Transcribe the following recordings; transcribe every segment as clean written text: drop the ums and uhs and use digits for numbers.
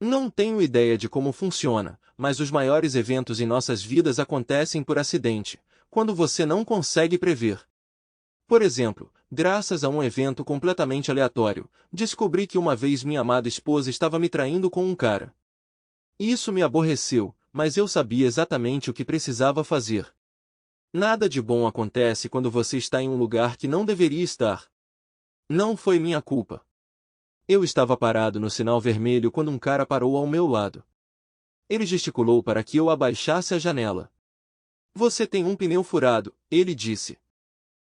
Não tenho ideia de como funciona, mas os maiores eventos em nossas vidas acontecem por acidente, quando você não consegue prever. Por exemplo, graças a um evento completamente aleatório, descobri que uma vez minha amada esposa estava me traindo com um cara. Isso me aborreceu, mas eu sabia exatamente o que precisava fazer. Nada de bom acontece quando você está em um lugar que não deveria estar. Não foi minha culpa. Eu estava parado no sinal vermelho quando um cara parou ao meu lado. Ele gesticulou para que eu abaixasse a janela. Você tem um pneu furado, ele disse.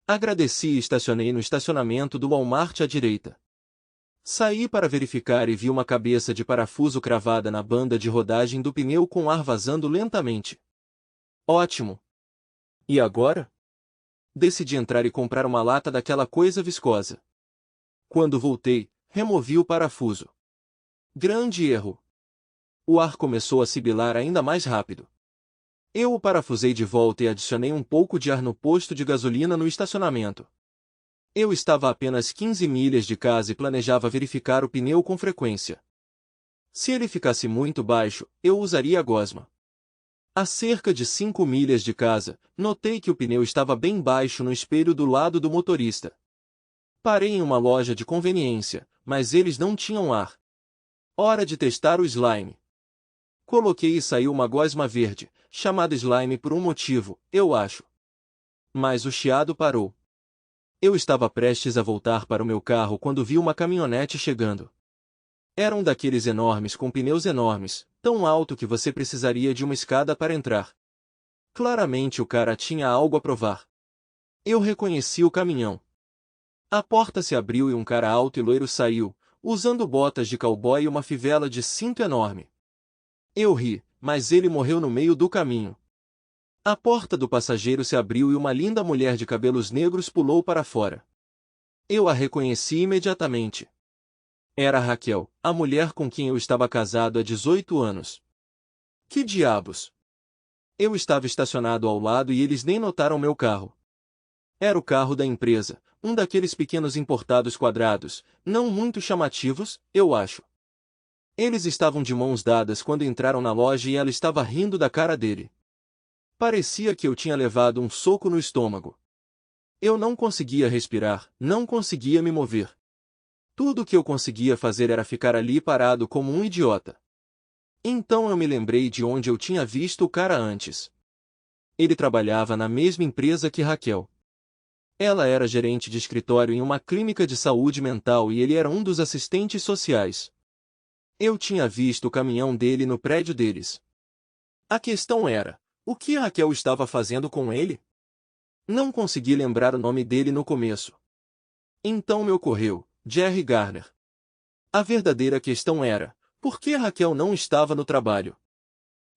Agradeci e estacionei no estacionamento do Walmart à direita. Saí para verificar e vi uma cabeça de parafuso cravada na banda de rodagem do pneu com ar vazando lentamente. Ótimo! E agora? Decidi entrar e comprar uma lata daquela coisa viscosa. Quando voltei, removi o parafuso. Grande erro! O ar começou a sibilar ainda mais rápido. Eu o parafusei de volta e adicionei um pouco de ar no posto de gasolina no estacionamento. Eu estava a apenas 15 milhas de casa e planejava verificar o pneu com frequência. Se ele ficasse muito baixo, eu usaria a gosma. A cerca de 5 milhas de casa, notei que o pneu estava bem baixo no espelho do lado do motorista. Parei em uma loja de conveniência, mas eles não tinham ar. Hora de testar o slime. Coloquei e saiu uma gosma verde, chamada slime por um motivo, eu acho. Mas o chiado parou. Eu estava prestes a voltar para o meu carro quando vi uma caminhonete chegando. Era um daqueles enormes com pneus enormes, tão alto que você precisaria de uma escada para entrar. Claramente o cara tinha algo a provar. Eu reconheci o caminhão. A porta se abriu e um cara alto e loiro saiu, usando botas de cowboy e uma fivela de cinto enorme. Eu ri, mas ele morreu no meio do caminho. A porta do passageiro se abriu e uma linda mulher de cabelos negros pulou para fora. Eu a reconheci imediatamente. Era Raquel, a mulher com quem eu estava casado há 18 anos. Que diabos! Eu estava estacionado ao lado e eles nem notaram meu carro. Era o carro da empresa, um daqueles pequenos importados quadrados, não muito chamativos, eu acho. Eles estavam de mãos dadas quando entraram na loja e ela estava rindo da cara dele. Parecia que eu tinha levado um soco no estômago. Eu não conseguia respirar, não conseguia me mover. Tudo o que eu conseguia fazer era ficar ali parado como um idiota. Então eu me lembrei de onde eu tinha visto o cara antes. Ele trabalhava na mesma empresa que Raquel. Ela era gerente de escritório em uma clínica de saúde mental e ele era um dos assistentes sociais. Eu tinha visto o caminhão dele no prédio deles. A questão era, o que Raquel estava fazendo com ele? Não consegui lembrar o nome dele no começo. Então me ocorreu, Jerry Garner. A verdadeira questão era, por que Raquel não estava no trabalho?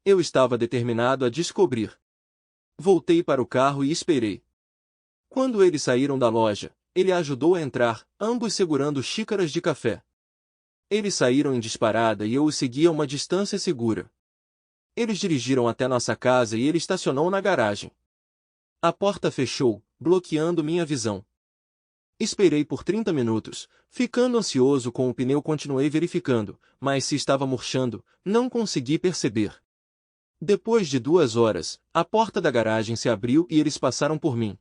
Eu estava determinado a descobrir. Voltei para o carro e esperei. Quando eles saíram da loja, ele a ajudou a entrar, ambos segurando xícaras de café. Eles saíram em disparada e eu os segui a uma distância segura. Eles dirigiram até nossa casa e ele estacionou na garagem. A porta fechou, bloqueando minha visão. Esperei por 30 minutos, ficando ansioso com o pneu continuei verificando, mas se estava murchando, não consegui perceber. Depois de 2 horas, a porta da garagem se abriu e eles passaram por mim.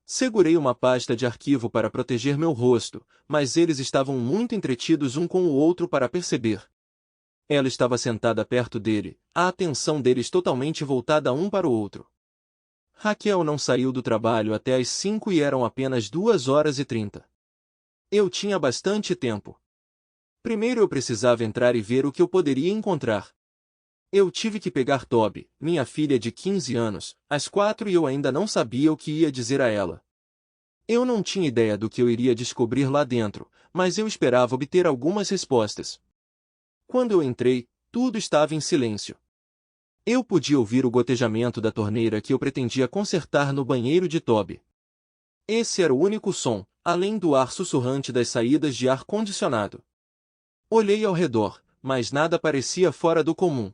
Segurei uma pasta de arquivo para proteger meu rosto, mas eles estavam muito entretidos um com o outro para perceber. Ela estava sentada perto dele, a atenção deles totalmente voltada um para o outro. Raquel não saiu do trabalho até às 5 e eram apenas 2h30. Eu tinha bastante tempo. Primeiro eu precisava entrar e ver o que eu poderia encontrar. Eu tive que pegar Toby, minha filha de 15 anos, às 4 e eu ainda não sabia o que ia dizer a ela. Eu não tinha ideia do que eu iria descobrir lá dentro, mas eu esperava obter algumas respostas. Quando eu entrei, tudo estava em silêncio. Eu podia ouvir o gotejamento da torneira que eu pretendia consertar no banheiro de Toby. Esse era o único som, além do ar sussurrante das saídas de ar-condicionado. Olhei ao redor, mas nada parecia fora do comum.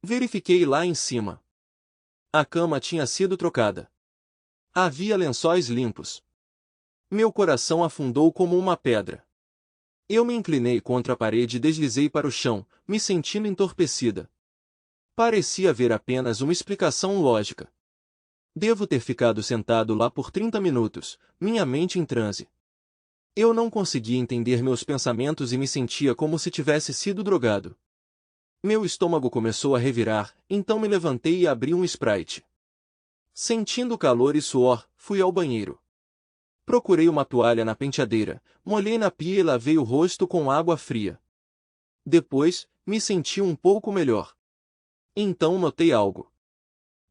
Verifiquei lá em cima. A cama tinha sido trocada. Havia lençóis limpos. Meu coração afundou como uma pedra. Eu me inclinei contra a parede e deslizei para o chão, me sentindo entorpecida. Parecia haver apenas uma explicação lógica. Devo ter ficado sentado lá por 30 minutos, minha mente em transe. Eu não conseguia entender meus pensamentos e me sentia como se tivesse sido drogado. Meu estômago começou a revirar, então me levantei e abri um Sprite. Sentindo calor e suor, fui ao banheiro. Procurei uma toalha na penteadeira, molhei na pia e lavei o rosto com água fria. Depois, me senti um pouco melhor. Então notei algo.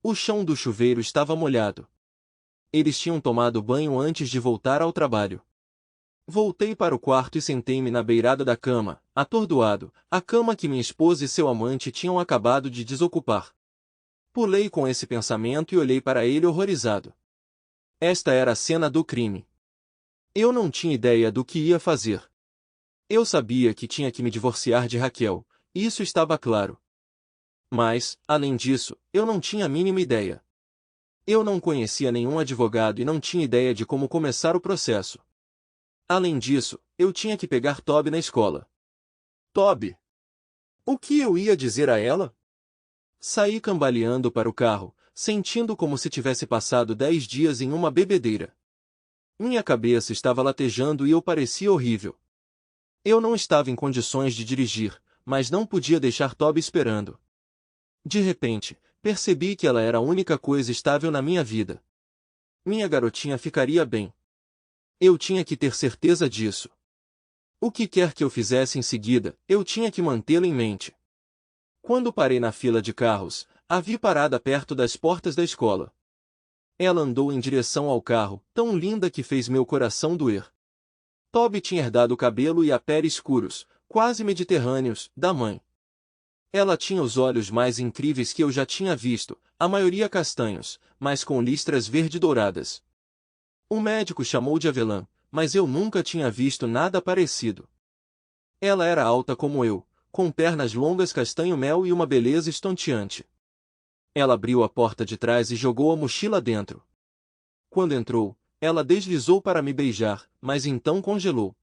O chão do chuveiro estava molhado. Eles tinham tomado banho antes de voltar ao trabalho. Voltei para o quarto e sentei-me na beirada da cama, atordoado, a cama que minha esposa e seu amante tinham acabado de desocupar. Pulei com esse pensamento e olhei para ele horrorizado. Esta era a cena do crime. Eu não tinha ideia do que ia fazer. Eu sabia que tinha que me divorciar de Raquel, isso estava claro. Mas, além disso, eu não tinha a mínima ideia. Eu não conhecia nenhum advogado e não tinha ideia de como começar o processo. Além disso, eu tinha que pegar Toby na escola. Toby! O que eu ia dizer a ela? Saí cambaleando para o carro, sentindo como se tivesse passado 10 dias em uma bebedeira. Minha cabeça estava latejando e eu parecia horrível. Eu não estava em condições de dirigir, mas não podia deixar Toby esperando. De repente, percebi que ela era a única coisa estável na minha vida. Minha garotinha ficaria bem. Eu tinha que ter certeza disso. O que quer que eu fizesse em seguida, eu tinha que mantê-lo em mente. Quando parei na fila de carros, a vi parada perto das portas da escola. Ela andou em direção ao carro, tão linda que fez meu coração doer. Toby tinha herdado o cabelo e a pele escuros, quase mediterrâneos, da mãe. Ela tinha os olhos mais incríveis que eu já tinha visto, a maioria castanhos, mas com listras verde-douradas. O médico chamou de avelã, mas eu nunca tinha visto nada parecido. Ela era alta como eu, com pernas longas castanho-mel e uma beleza estonteante. Ela abriu a porta de trás e jogou a mochila dentro. Quando entrou, ela deslizou para me beijar, mas então congelou.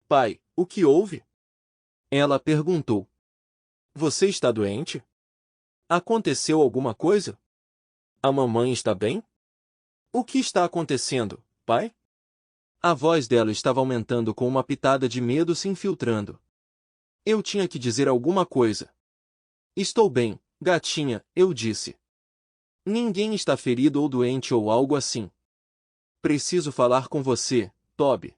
Pai, o que houve? Ela perguntou. Você está doente? Aconteceu alguma coisa? A mamãe está bem? O que está acontecendo, pai? A voz dela estava aumentando com uma pitada de medo se infiltrando. Eu tinha que dizer alguma coisa. Estou bem, gatinha, eu disse. Ninguém está ferido ou doente ou algo assim. Preciso falar com você, Toby.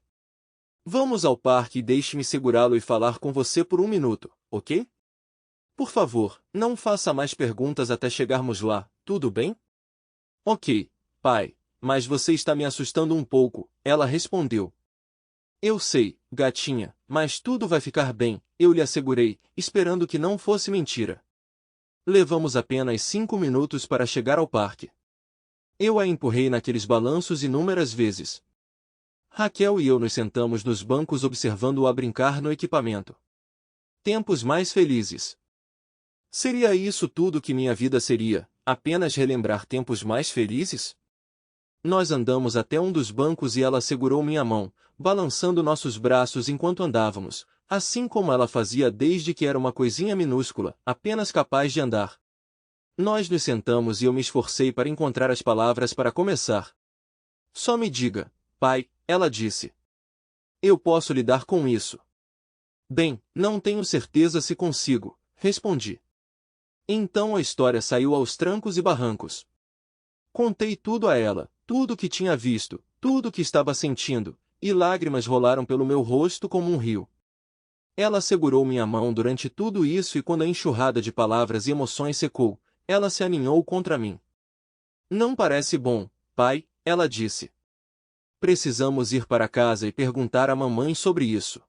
Vamos ao parque e deixe-me segurá-lo e falar com você por um minuto, ok? Por favor, não faça mais perguntas até chegarmos lá, tudo bem? Ok, pai, mas você está me assustando um pouco, ela respondeu. Eu sei, gatinha, mas tudo vai ficar bem, eu lhe assegurei, esperando que não fosse mentira. Levamos apenas 5 minutos para chegar ao parque. Eu a empurrei naqueles balanços inúmeras vezes. Raquel e eu nos sentamos nos bancos observando-o a brincar no equipamento. Tempos mais felizes. Seria isso tudo que minha vida seria, apenas relembrar tempos mais felizes? Nós andamos até um dos bancos e ela segurou minha mão, balançando nossos braços enquanto andávamos, assim como ela fazia desde que era uma coisinha minúscula, apenas capaz de andar. Nós nos sentamos e eu me esforcei para encontrar as palavras para começar. Só me diga, pai, ela disse. Eu posso lidar com isso. Bem, não tenho certeza se consigo, respondi. Então a história saiu aos trancos e barrancos. Contei tudo a ela, tudo o que tinha visto, tudo o que estava sentindo, e lágrimas rolaram pelo meu rosto como um rio. Ela segurou minha mão durante tudo isso e quando a enxurrada de palavras e emoções secou, ela se aninhou contra mim. Não parece bom, pai, ela disse. Precisamos ir para casa e perguntar à mamãe sobre isso.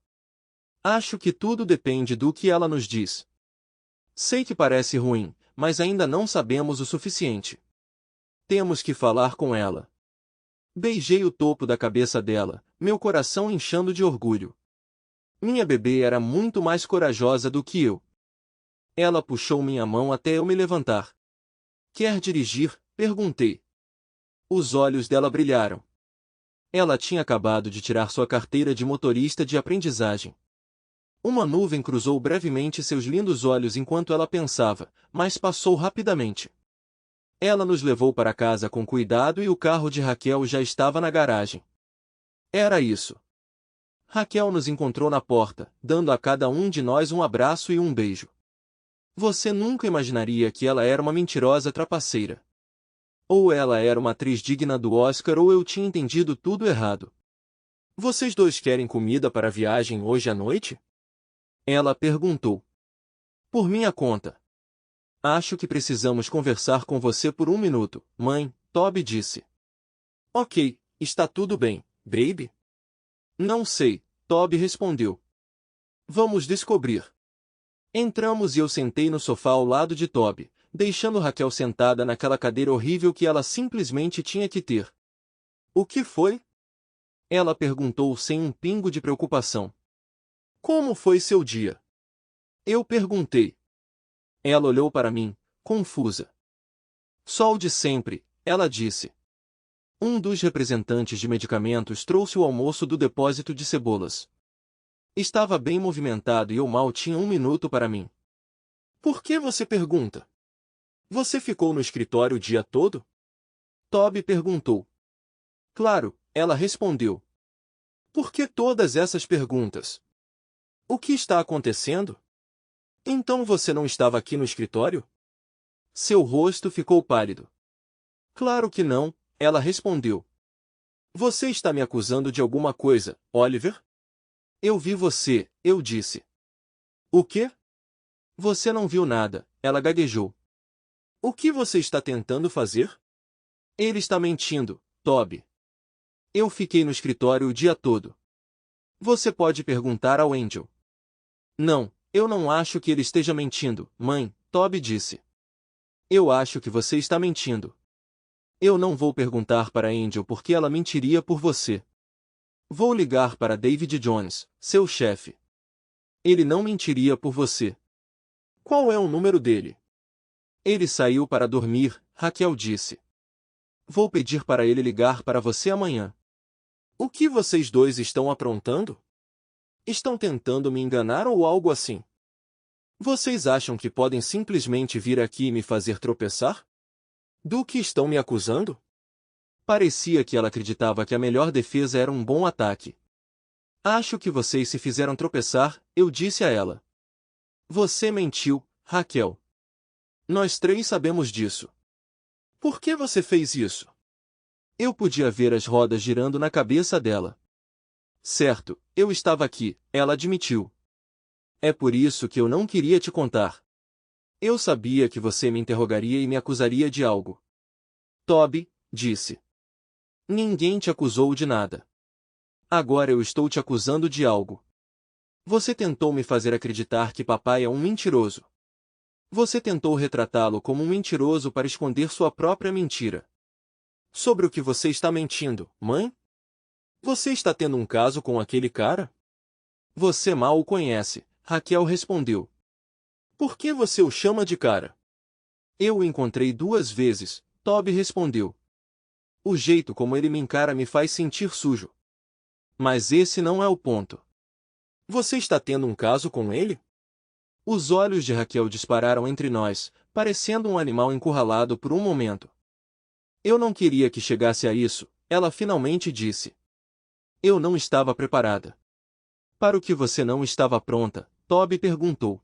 Acho que tudo depende do que ela nos diz. Sei que parece ruim, mas ainda não sabemos o suficiente. Temos que falar com ela. Beijei o topo da cabeça dela, meu coração inchando de orgulho. Minha bebê era muito mais corajosa do que eu. Ela puxou minha mão até eu me levantar. Quer dirigir? Perguntei. Os olhos dela brilharam. Ela tinha acabado de tirar sua carteira de motorista de aprendizagem. Uma nuvem cruzou brevemente seus lindos olhos enquanto ela pensava, mas passou rapidamente. Ela nos levou para casa com cuidado e o carro de Raquel já estava na garagem. Era isso. Raquel nos encontrou na porta, dando a cada um de nós um abraço e um beijo. Você nunca imaginaria que ela era uma mentirosa trapaceira. Ou ela era uma atriz digna do Oscar ou eu tinha entendido tudo errado. Vocês dois querem comida para a viagem hoje à noite? Ela perguntou. Por minha conta. Acho que precisamos conversar com você por um minuto, mãe, Toby disse. Ok, está tudo bem, baby? Não sei, Toby respondeu. Vamos descobrir. Entramos e eu sentei no sofá ao lado de Toby, deixando Raquel sentada naquela cadeira horrível que ela simplesmente tinha que ter. O que foi? Ela perguntou sem um pingo de preocupação. Como foi seu dia? Eu perguntei. Ela olhou para mim, confusa. Só o de sempre, ela disse. Um dos representantes de medicamentos trouxe o almoço do depósito de cebolas. Estava bem movimentado e eu mal tinha um minuto para mim. Por que você pergunta? Você ficou no escritório o dia todo? Toby perguntou. Claro, ela respondeu. Por que todas essas perguntas? O que está acontecendo? Então você não estava aqui no escritório? Seu rosto ficou pálido. Claro que não, ela respondeu. Você está me acusando de alguma coisa, Oliver? Eu vi você, eu disse. O quê? Você não viu nada, ela gaguejou. O que você está tentando fazer? Ele está mentindo, Toby. Eu fiquei no escritório o dia todo. Você pode perguntar ao Angel. Não, eu não acho que ele esteja mentindo, mãe, Toby disse. Eu acho que você está mentindo. Eu não vou perguntar para Angel porque ela mentiria por você. Vou ligar para David Jones, seu chefe. Ele não mentiria por você. Qual é o número dele? Ele saiu para dormir, Raquel disse. Vou pedir para ele ligar para você amanhã. O que vocês dois estão aprontando? Estão tentando me enganar ou algo assim? Vocês acham que podem simplesmente vir aqui e me fazer tropeçar? Do que estão me acusando? Parecia que ela acreditava que a melhor defesa era um bom ataque. Acho que vocês se fizeram tropeçar, eu disse a ela. Você mentiu, Raquel. Nós três sabemos disso. Por que você fez isso? Eu podia ver as rodas girando na cabeça dela. Certo, eu estava aqui, ela admitiu. É por isso que eu não queria te contar. Eu sabia que você me interrogaria e me acusaria de algo. Toby, disse. Ninguém te acusou de nada. Agora eu estou te acusando de algo. Você tentou me fazer acreditar que papai é um mentiroso. Você tentou retratá-lo como um mentiroso para esconder sua própria mentira. Sobre o que você está mentindo, mãe? Você está tendo um caso com aquele cara? Você mal o conhece, Raquel respondeu. Por que você o chama de cara? Eu o encontrei 2 vezes, Toby respondeu. O jeito como ele me encara me faz sentir sujo. Mas esse não é o ponto. Você está tendo um caso com ele? Os olhos de Raquel dispararam entre nós, parecendo um animal encurralado por um momento. Eu não queria que chegasse a isso, ela finalmente disse. Eu não estava preparada. Para o que você não estava pronta? Toby perguntou.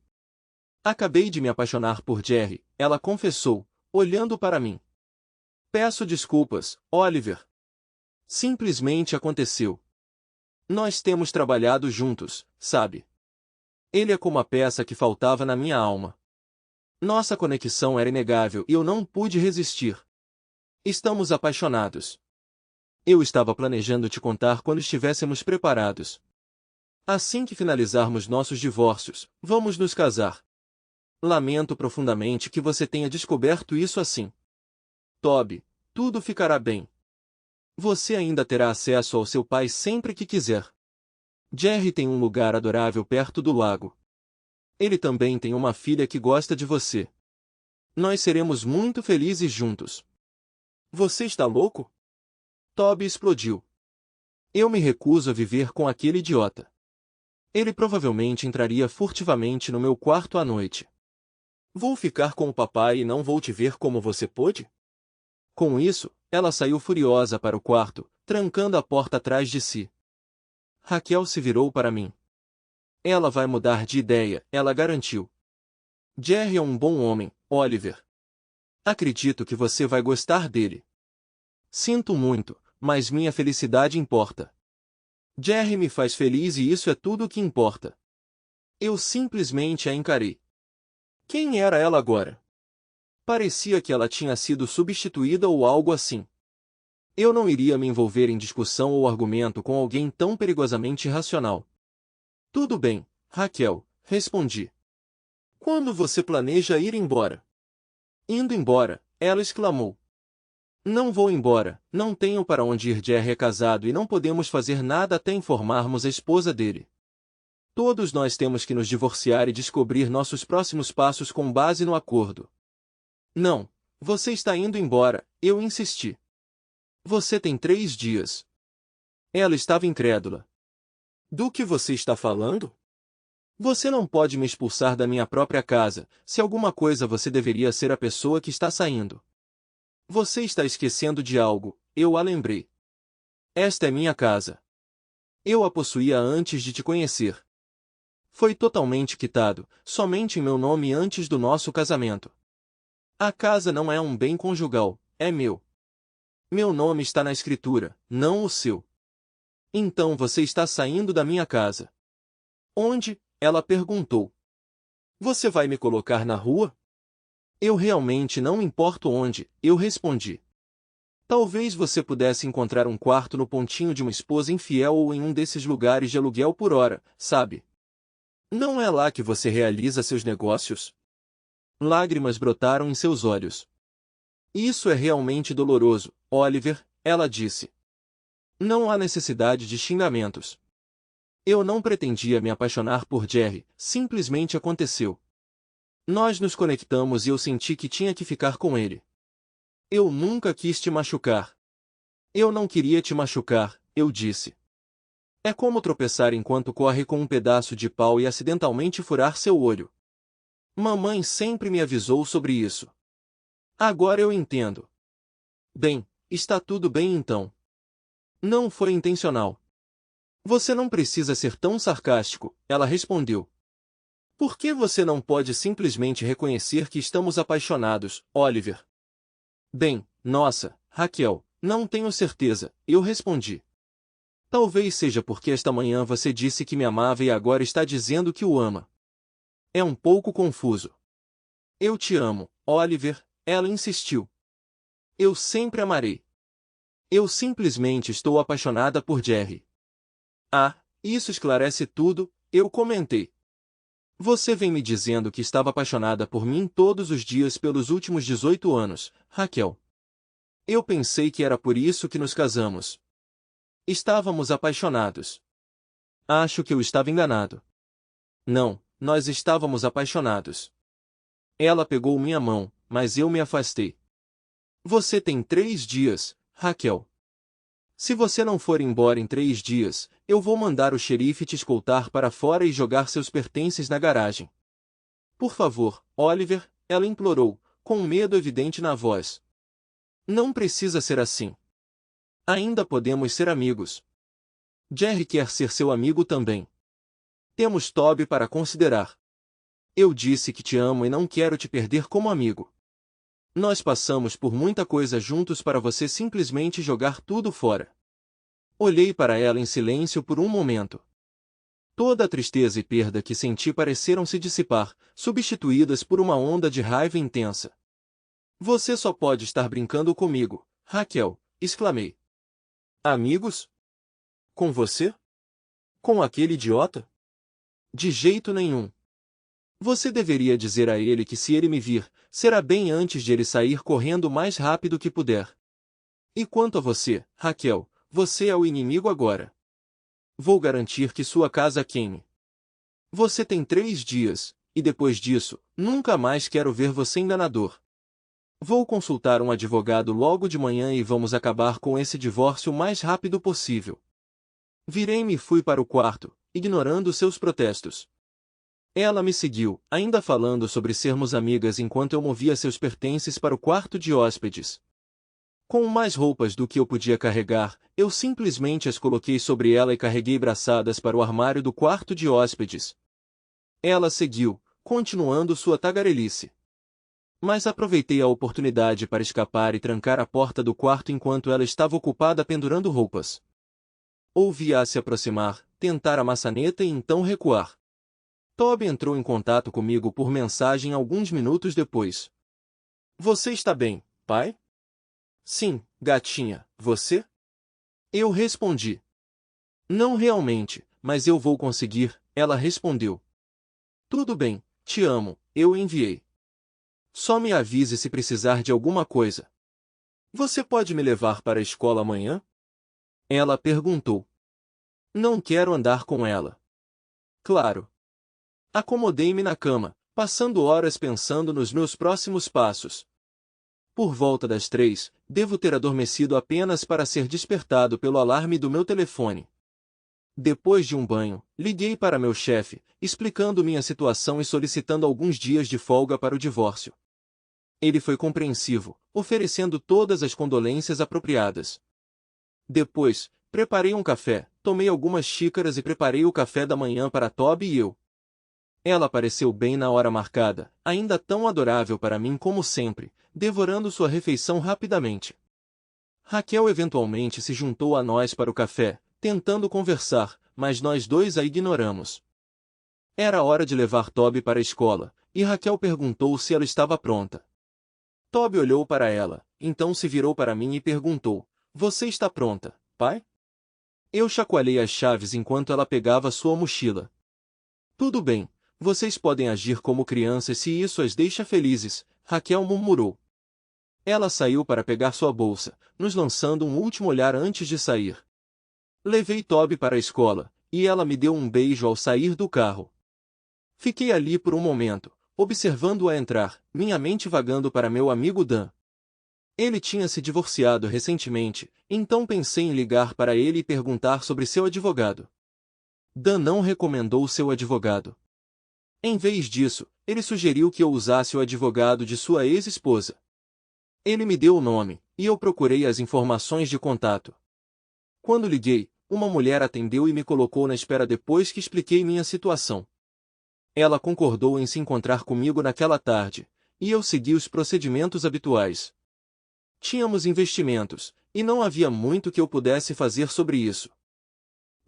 Acabei de me apaixonar por Jerry, ela confessou, olhando para mim. Peço desculpas, Oliver. Simplesmente aconteceu. Nós temos trabalhado juntos, sabe? Ele é como a peça que faltava na minha alma. Nossa conexão era inegável e eu não pude resistir. Estamos apaixonados. Eu estava planejando te contar quando estivéssemos preparados. Assim que finalizarmos nossos divórcios, vamos nos casar. Lamento profundamente que você tenha descoberto isso assim. Toby, tudo ficará bem. Você ainda terá acesso ao seu pai sempre que quiser. Jerry tem um lugar adorável perto do lago. Ele também tem uma filha que gosta de você. Nós seremos muito felizes juntos. Você está louco? Toby explodiu. Eu me recuso a viver com aquele idiota. Ele provavelmente entraria furtivamente no meu quarto à noite. Vou ficar com o papai e não vou te ver como você pôde? Com isso, ela saiu furiosa para o quarto, trancando a porta atrás de si. Raquel se virou para mim. Ela vai mudar de ideia, ela garantiu. Jerry é um bom homem, Oliver. Acredito que você vai gostar dele. Sinto muito, mas minha felicidade importa. Jerry me faz feliz e isso é tudo o que importa. Eu simplesmente a encarei. Quem era ela agora? Parecia que ela tinha sido substituída ou algo assim. Eu não iria me envolver em discussão ou argumento com alguém tão perigosamente irracional. Tudo bem, Raquel, respondi. Quando você planeja ir embora? Indo embora, ela exclamou. Não vou embora, não tenho para onde ir. Jerry é casado e não podemos fazer nada até informarmos a esposa dele. Todos nós temos que nos divorciar e descobrir nossos próximos passos com base no acordo. Não, você está indo embora, eu insisti. Você tem 3 dias. Ela estava incrédula. Do que você está falando? Você não pode me expulsar da minha própria casa, se alguma coisa você deveria ser a pessoa que está saindo. Você está esquecendo de algo, eu a lembrei. Esta é minha casa. Eu a possuía antes de te conhecer. Foi totalmente quitado, somente em meu nome antes do nosso casamento. A casa não é um bem conjugal, é meu. Meu nome está na escritura, não o seu. Então você está saindo da minha casa. Onde? Ela perguntou. Você vai me colocar na rua? Eu realmente não me importo onde, eu respondi. Talvez você pudesse encontrar um quarto no pontinho de uma esposa infiel ou em um desses lugares de aluguel por hora, sabe? Não é lá que você realiza seus negócios? Lágrimas brotaram em seus olhos. Isso é realmente doloroso, Oliver, ela disse. Não há necessidade de xingamentos. Eu não pretendia me apaixonar por Jerry, simplesmente aconteceu. Nós nos conectamos e eu senti que tinha que ficar com ele. Eu nunca quis te machucar. Eu não queria te machucar, eu disse. É como tropeçar enquanto corre com um pedaço de pau e acidentalmente furar seu olho. Mamãe sempre me avisou sobre isso. Agora eu entendo. Bem, está tudo bem então. Não foi intencional. Você não precisa ser tão sarcástico, ela respondeu. Por que você não pode simplesmente reconhecer que estamos apaixonados, Oliver? Bem, nossa, Raquel, não tenho certeza, eu respondi. Talvez seja porque esta manhã você disse que me amava e agora está dizendo que o ama. É um pouco confuso. Eu te amo, Oliver, ela insistiu. Eu sempre amarei. Eu simplesmente estou apaixonada por Jerry. Ah, isso esclarece tudo, eu comentei. Você vem me dizendo que estava apaixonada por mim todos os dias pelos últimos 18 anos, Raquel. Eu pensei que era por isso que nos casamos. Estávamos apaixonados. Acho que eu estava enganado. Não, nós estávamos apaixonados. Ela pegou minha mão, mas eu me afastei. Você tem 3 dias, Raquel. Se você não for embora em 3 dias, eu vou mandar o xerife te escoltar para fora e jogar seus pertences na garagem. Por favor, Oliver, ela implorou, com um medo evidente na voz. Não precisa ser assim. Ainda podemos ser amigos. Jerry quer ser seu amigo também. Temos Toby para considerar. Eu disse que te amo e não quero te perder como amigo. Nós passamos por muita coisa juntos para você simplesmente jogar tudo fora. Olhei para ela em silêncio por um momento. Toda a tristeza e perda que senti pareceram se dissipar, substituídas por uma onda de raiva intensa. Você só pode estar brincando comigo, Raquel, exclamei. Amigos? Com você? Com aquele idiota? De jeito nenhum. Você deveria dizer a ele que se ele me vir, será bem antes de ele sair correndo o mais rápido que puder. E quanto a você, Raquel, você é o inimigo agora. Vou garantir que sua casa queime. Você tem 3 dias, e depois disso, nunca mais quero ver você enganador. Vou consultar um advogado logo de manhã e vamos acabar com esse divórcio o mais rápido possível. Virei-me e fui para o quarto, ignorando seus protestos. Ela me seguiu, ainda falando sobre sermos amigas enquanto eu movia seus pertences para o quarto de hóspedes. Com mais roupas do que eu podia carregar, eu simplesmente as coloquei sobre ela e carreguei braçadas para o armário do quarto de hóspedes. Ela seguiu, continuando sua tagarelice. Mas aproveitei a oportunidade para escapar e trancar a porta do quarto enquanto ela estava ocupada pendurando roupas. Ouvi-a se aproximar, tentar a maçaneta e então recuar. Toby entrou em contato comigo por mensagem alguns minutos depois. Você está bem, pai? Sim, gatinha, você? Eu respondi. Não realmente, mas eu vou conseguir, ela respondeu. Tudo bem, te amo, eu enviei. Só me avise se precisar de alguma coisa. Você pode me levar para a escola amanhã? Ela perguntou. Não quero andar com ela. Claro. Acomodei-me na cama, passando horas pensando nos meus próximos passos. Por volta das 3, devo ter adormecido apenas para ser despertado pelo alarme do meu telefone. Depois de um banho, liguei para meu chefe, explicando minha situação e solicitando alguns dias de folga para o divórcio. Ele foi compreensivo, oferecendo todas as condolências apropriadas. Depois, preparei um café, tomei algumas xícaras e preparei o café da manhã para Toby e eu. Ela apareceu bem na hora marcada, ainda tão adorável para mim como sempre, devorando sua refeição rapidamente. Raquel eventualmente se juntou a nós para o café, tentando conversar, mas nós dois a ignoramos. Era hora de levar Toby para a escola, e Raquel perguntou se ela estava pronta. Toby olhou para ela, então se virou para mim e perguntou, você está pronta, pai? Eu chacoalhei as chaves enquanto ela pegava sua mochila. Tudo bem. Vocês podem agir como crianças se isso as deixa felizes, Raquel murmurou. Ela saiu para pegar sua bolsa, nos lançando um último olhar antes de sair. Levei Toby para a escola, e ela me deu um beijo ao sair do carro. Fiquei ali por um momento, observando-a entrar, minha mente vagando para meu amigo Dan. Ele tinha se divorciado recentemente, então pensei em ligar para ele e perguntar sobre seu advogado. Dan não recomendou seu advogado. Em vez disso, ele sugeriu que eu usasse o advogado de sua ex-esposa. Ele me deu o nome, e eu procurei as informações de contato. Quando liguei, uma mulher atendeu e me colocou na espera depois que expliquei minha situação. Ela concordou em se encontrar comigo naquela tarde, e eu segui os procedimentos habituais. Tínhamos investimentos, e não havia muito que eu pudesse fazer sobre isso.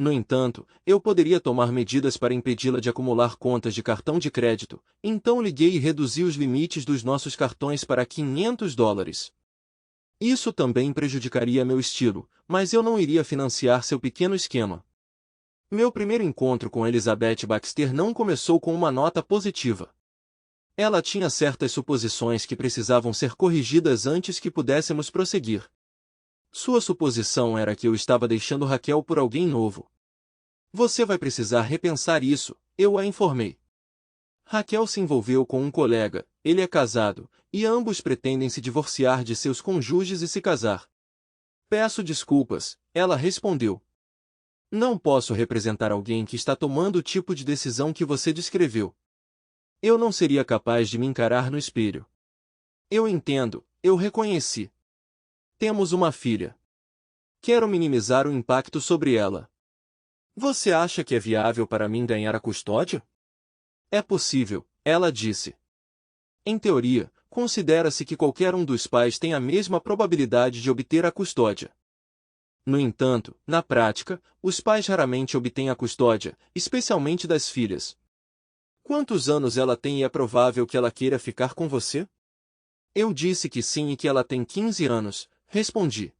No entanto, eu poderia tomar medidas para impedi-la de acumular contas de cartão de crédito, então liguei e reduzi os limites dos nossos cartões para $500. Isso também prejudicaria meu estilo, mas eu não iria financiar seu pequeno esquema. Meu primeiro encontro com Elizabeth Baxter não começou com uma nota positiva. Ela tinha certas suposições que precisavam ser corrigidas antes que pudéssemos prosseguir. Sua suposição era que eu estava deixando Raquel por alguém novo. Você vai precisar repensar isso, eu a informei. Raquel se envolveu com um colega, ele é casado, e ambos pretendem se divorciar de seus cônjuges e se casar. Peço desculpas, ela respondeu. Não posso representar alguém que está tomando o tipo de decisão que você descreveu. Eu não seria capaz de me encarar no espelho. Eu entendo, eu reconheci. Temos uma filha. Quero minimizar o impacto sobre ela. Você acha que é viável para mim ganhar a custódia? É possível, ela disse. Em teoria, considera-se que qualquer um dos pais tem a mesma probabilidade de obter a custódia. No entanto, na prática, os pais raramente obtêm a custódia, especialmente das filhas. Quantos anos ela tem e é provável que ela queira ficar com você? Eu disse que sim e que ela tem 15 anos, respondi.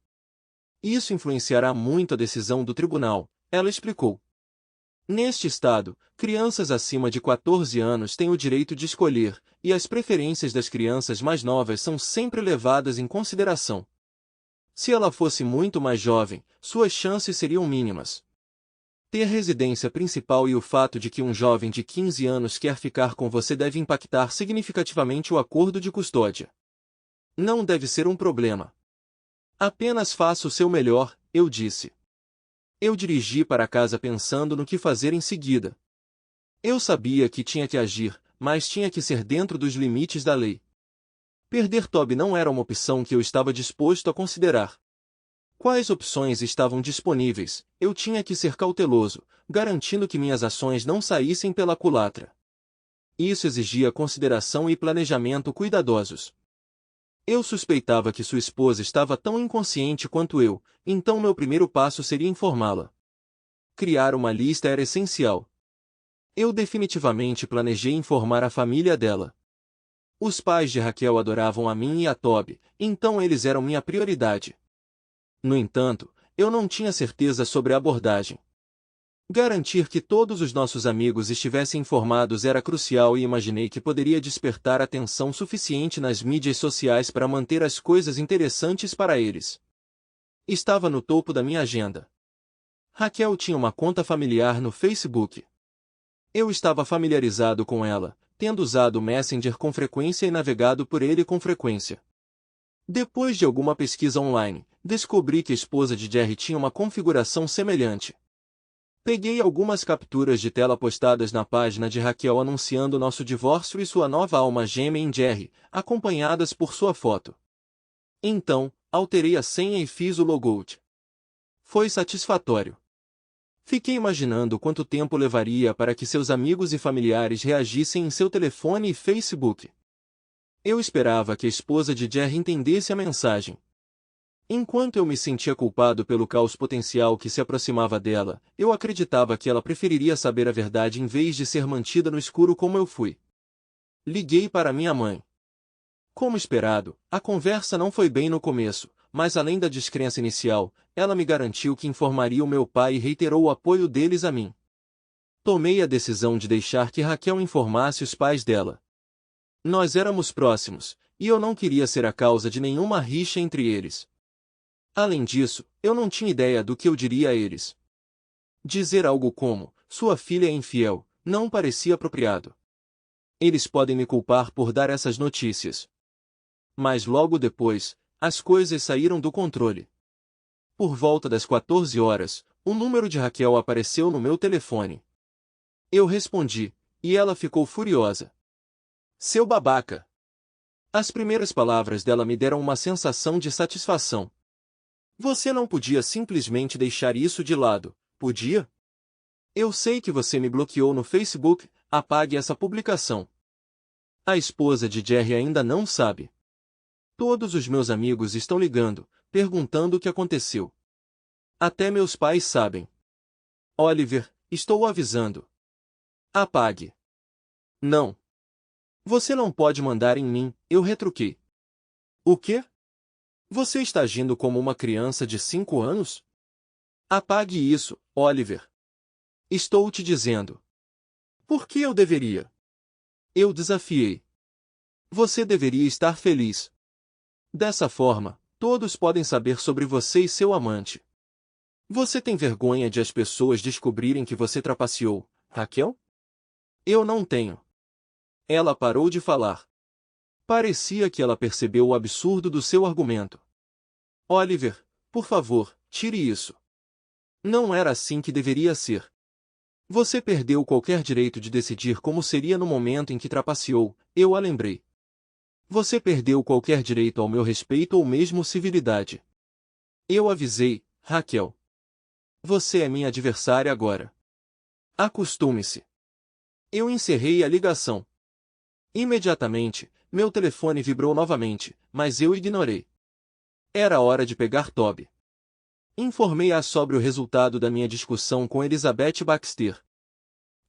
Isso influenciará muito a decisão do tribunal, ela explicou. Neste estado, crianças acima de 14 anos têm o direito de escolher, e as preferências das crianças mais novas são sempre levadas em consideração. Se ela fosse muito mais jovem, suas chances seriam mínimas. Ter residência principal e o fato de que um jovem de 15 anos quer ficar com você deve impactar significativamente o acordo de custódia. Não deve ser um problema. Apenas faça o seu melhor, eu disse. Eu dirigi para casa pensando no que fazer em seguida. Eu sabia que tinha que agir, mas tinha que ser dentro dos limites da lei. Perder Toby não era uma opção que eu estava disposto a considerar. Quais opções estavam disponíveis? Eu tinha que ser cauteloso, garantindo que minhas ações não saíssem pela culatra. Isso exigia consideração e planejamento cuidadosos. Eu suspeitava que sua esposa estava tão inconsciente quanto eu, então meu primeiro passo seria informá-la. Criar uma lista era essencial. Eu definitivamente planejei informar a família dela. Os pais de Raquel adoravam a mim e a Toby, então eles eram minha prioridade. No entanto, eu não tinha certeza sobre a abordagem. Garantir que todos os nossos amigos estivessem informados era crucial e imaginei que poderia despertar atenção suficiente nas mídias sociais para manter as coisas interessantes para eles. Estava no topo da minha agenda. Raquel tinha uma conta familiar no Facebook. Eu estava familiarizado com ela, tendo usado o Messenger com frequência e navegado por ele com frequência. Depois de alguma pesquisa online, descobri que a esposa de Jerry tinha uma configuração semelhante. Peguei algumas capturas de tela postadas na página de Raquel anunciando nosso divórcio e sua nova alma gêmea em Jerry, acompanhadas por sua foto. Então, alterei a senha e fiz o logout. Foi satisfatório. Fiquei imaginando quanto tempo levaria para que seus amigos e familiares reagissem em seu telefone e Facebook. Eu esperava que a esposa de Jerry entendesse a mensagem. Enquanto eu me sentia culpado pelo caos potencial que se aproximava dela, eu acreditava que ela preferiria saber a verdade em vez de ser mantida no escuro como eu fui. Liguei para minha mãe. Como esperado, a conversa não foi bem no começo, mas além da descrença inicial, ela me garantiu que informaria o meu pai e reiterou o apoio deles a mim. Tomei a decisão de deixar que Raquel informasse os pais dela. Nós éramos próximos, e eu não queria ser a causa de nenhuma rixa entre eles. Além disso, eu não tinha ideia do que eu diria a eles. Dizer algo como, sua filha é infiel, não parecia apropriado. Eles podem me culpar por dar essas notícias. Mas logo depois, as coisas saíram do controle. Por volta das 14 horas, o número de Raquel apareceu no meu telefone. Eu respondi, e ela ficou furiosa. Seu babaca! As primeiras palavras dela me deram uma sensação de satisfação. Você não podia simplesmente deixar isso de lado, podia? Eu sei que você me bloqueou no Facebook, apague essa publicação. A esposa de Jerry ainda não sabe. Todos os meus amigos estão ligando, perguntando o que aconteceu. Até meus pais sabem. Oliver, estou avisando. Apague. Não. Você não pode mandar em mim, eu retruquei. O quê? Você está agindo como uma criança de 5 anos? Apague isso, Oliver. Estou te dizendo. Por que eu deveria? Eu desafiei. Você deveria estar feliz. Dessa forma, todos podem saber sobre você e seu amante. Você tem vergonha de as pessoas descobrirem que você trapaceou, Raquel? Eu não tenho. Ela parou de falar. Parecia que ela percebeu o absurdo do seu argumento. Oliver, por favor, tire isso. Não era assim que deveria ser. Você perdeu qualquer direito de decidir como seria no momento em que trapaceou, eu a lembrei. Você perdeu qualquer direito ao meu respeito ou mesmo civilidade. Eu avisei, Raquel. Você é minha adversária agora. Acostume-se. Eu encerrei a ligação. Imediatamente, meu telefone vibrou novamente, mas eu ignorei. Era hora de pegar Toby. Informei-a sobre o resultado da minha discussão com Elizabeth Baxter.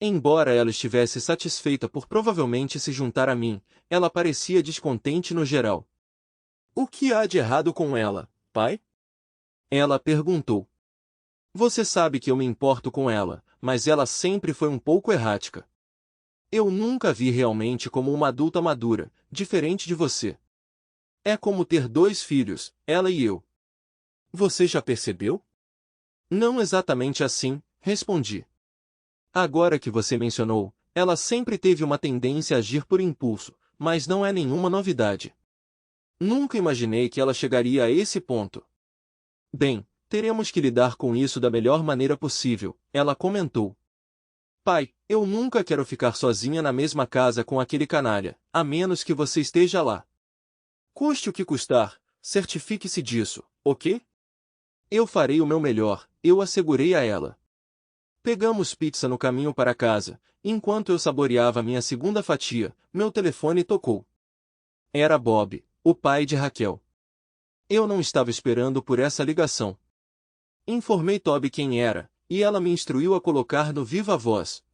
Embora ela estivesse satisfeita por provavelmente se juntar a mim, ela parecia descontente no geral. O que há de errado com ela, pai? Ela perguntou. Você sabe que eu me importo com ela, mas ela sempre foi um pouco errática. Eu nunca a vi realmente como uma adulta madura, diferente de você. É como ter 2 filhos, ela e eu. Você já percebeu? Não exatamente assim, respondi. Agora que você mencionou, ela sempre teve uma tendência a agir por impulso, mas não é nenhuma novidade. Nunca imaginei que ela chegaria a esse ponto. Bem, Teremos que lidar com isso da melhor maneira possível, ela comentou. Pai, eu nunca quero ficar sozinha na mesma casa com aquele canalha, a menos que você esteja lá. Custe o que custar, certifique-se disso, ok? Eu farei o meu melhor, eu assegurei a ela. Pegamos pizza no caminho para casa. Enquanto eu saboreava minha segunda fatia, meu telefone tocou. Era Bob, o pai de Raquel. Eu não estava esperando por essa ligação. Informei Toby quem era, e ela me instruiu a colocar no viva voz.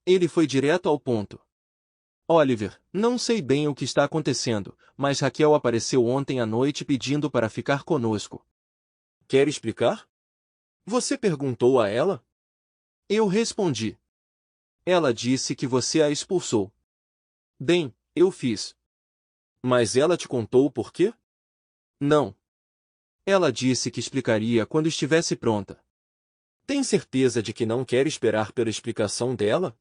Ele foi direto ao ponto. Oliver, não sei bem o que está acontecendo, mas Raquel apareceu ontem à noite pedindo para ficar conosco. Quer explicar? Você perguntou a ela? Eu respondi. Ela disse que você a expulsou. Bem, eu fiz. Mas ela te contou o porquê? Não. Ela disse que explicaria quando estivesse pronta. Tem certeza de que não quer esperar pela explicação dela?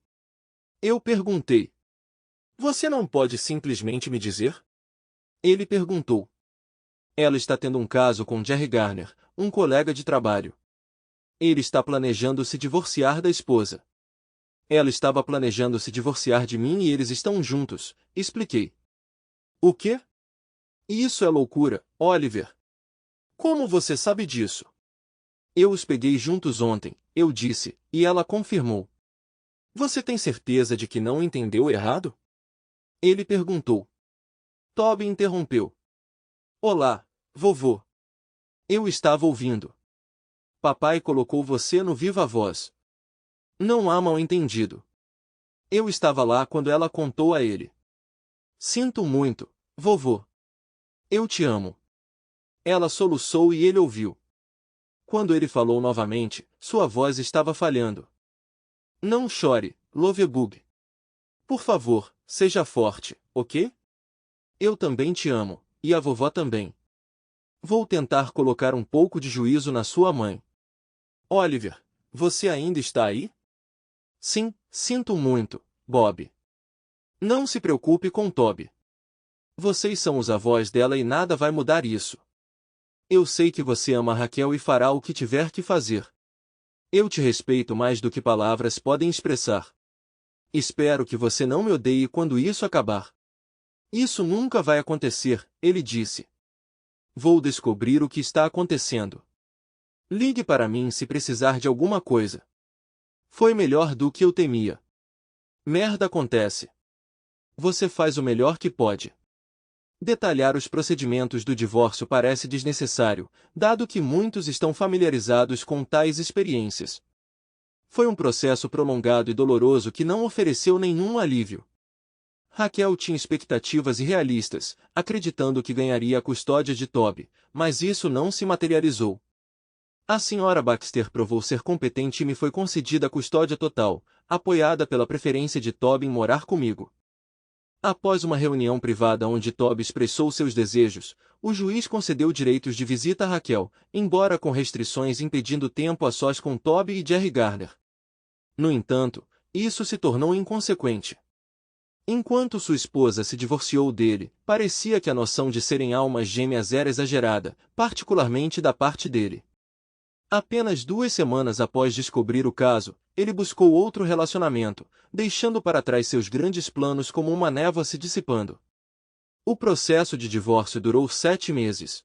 Eu perguntei. Você não pode simplesmente me dizer? Ele perguntou. Ela está tendo um caso com Jerry Garner, um colega de trabalho. Ele está planejando se divorciar da esposa. Ela estava planejando se divorciar de mim e eles estão juntos, expliquei. O quê? Isso é loucura, Oliver. Como você sabe disso? Eu os peguei juntos ontem, eu disse, e ela confirmou. Você tem certeza de que não entendeu errado? Ele perguntou. Toby interrompeu. Olá, vovô. Eu estava ouvindo. Papai colocou você no viva voz. Não há mal-entendido. Eu estava lá quando ela contou a ele. Sinto muito, vovô. Eu te amo. Ela soluçou e ele ouviu. Quando ele falou novamente, sua voz estava falhando. Não chore, Lovebug. Por favor, seja forte, ok? Eu também te amo, e a vovó também. Vou tentar colocar um pouco de juízo na sua mãe. Oliver, você ainda está aí? Sim, sinto muito, Bob. Não se preocupe com Toby. Vocês são os avós dela e nada vai mudar isso. Eu sei que você ama Raquel e fará o que tiver que fazer. Eu te respeito mais do que palavras podem expressar. Espero que você não me odeie quando isso acabar. Isso nunca vai acontecer, ele disse. Vou descobrir o que está acontecendo. Ligue para mim se precisar de alguma coisa. Foi melhor do que eu temia. Merda acontece. Você faz o melhor que pode. Detalhar os procedimentos do divórcio parece desnecessário, dado que muitos estão familiarizados com tais experiências. Foi um processo prolongado e doloroso que não ofereceu nenhum alívio. Raquel tinha expectativas irrealistas, acreditando que ganharia a custódia de Toby, mas isso não se materializou. A senhora Baxter provou ser competente e me foi concedida a custódia total, apoiada pela preferência de Toby em morar comigo. Após uma reunião privada onde Toby expressou seus desejos, o juiz concedeu direitos de visita a Raquel, embora com restrições impedindo tempo a sós com Toby e Jerry Garner. No entanto, isso se tornou inconsequente. Enquanto sua esposa se divorciou dele, parecia que a noção de serem almas gêmeas era exagerada, particularmente da parte dele. Apenas 2 semanas após descobrir o caso, ele buscou outro relacionamento, deixando para trás seus grandes planos como uma névoa se dissipando. O processo de divórcio durou 7 meses.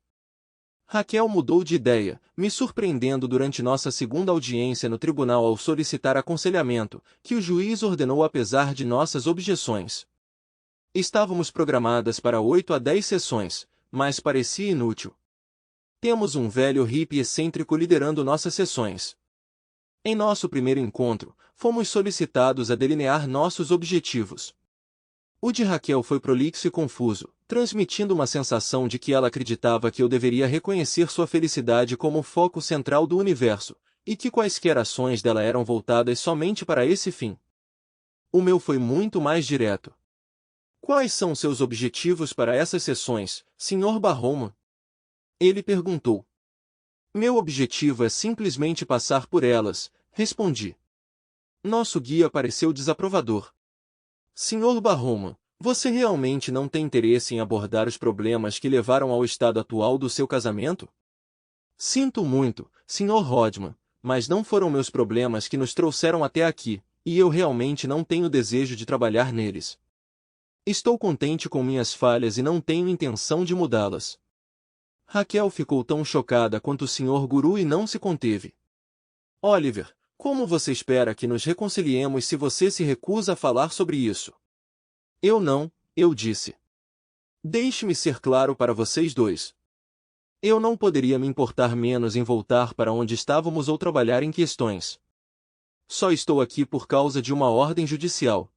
Raquel mudou de ideia, me surpreendendo durante nossa segunda audiência no tribunal ao solicitar aconselhamento, que o juiz ordenou apesar de nossas objeções. Estávamos programadas para 8 a 10 sessões, mas parecia inútil. Temos um velho hippie excêntrico liderando nossas sessões. Em nosso primeiro encontro, fomos solicitados a delinear nossos objetivos. O de Raquel foi prolixo e confuso, transmitindo uma sensação de que ela acreditava que eu deveria reconhecer sua felicidade como o foco central do universo, e que quaisquer ações dela eram voltadas somente para esse fim. O meu foi muito mais direto. Quais são seus objetivos para essas sessões, Sr. Barrowman? Ele perguntou. Meu objetivo é simplesmente passar por elas, respondi. Nosso guia pareceu desaprovador. Sr. Barrowman, você realmente não tem interesse em abordar os problemas que levaram ao estado atual do seu casamento? Sinto muito, Sr. Rodman, mas não foram meus problemas que nos trouxeram até aqui, e eu realmente não tenho desejo de trabalhar neles. Estou contente com minhas falhas e não tenho intenção de mudá-las. Raquel ficou tão chocada quanto o Sr. Guru e não se conteve. Oliver, como você espera que nos reconciliemos se você se recusa a falar sobre isso? Eu não, eu disse. Deixe-me ser claro para vocês dois. Eu não poderia me importar menos em voltar para onde estávamos ou trabalhar em questões. Só estou aqui por causa de uma ordem judicial.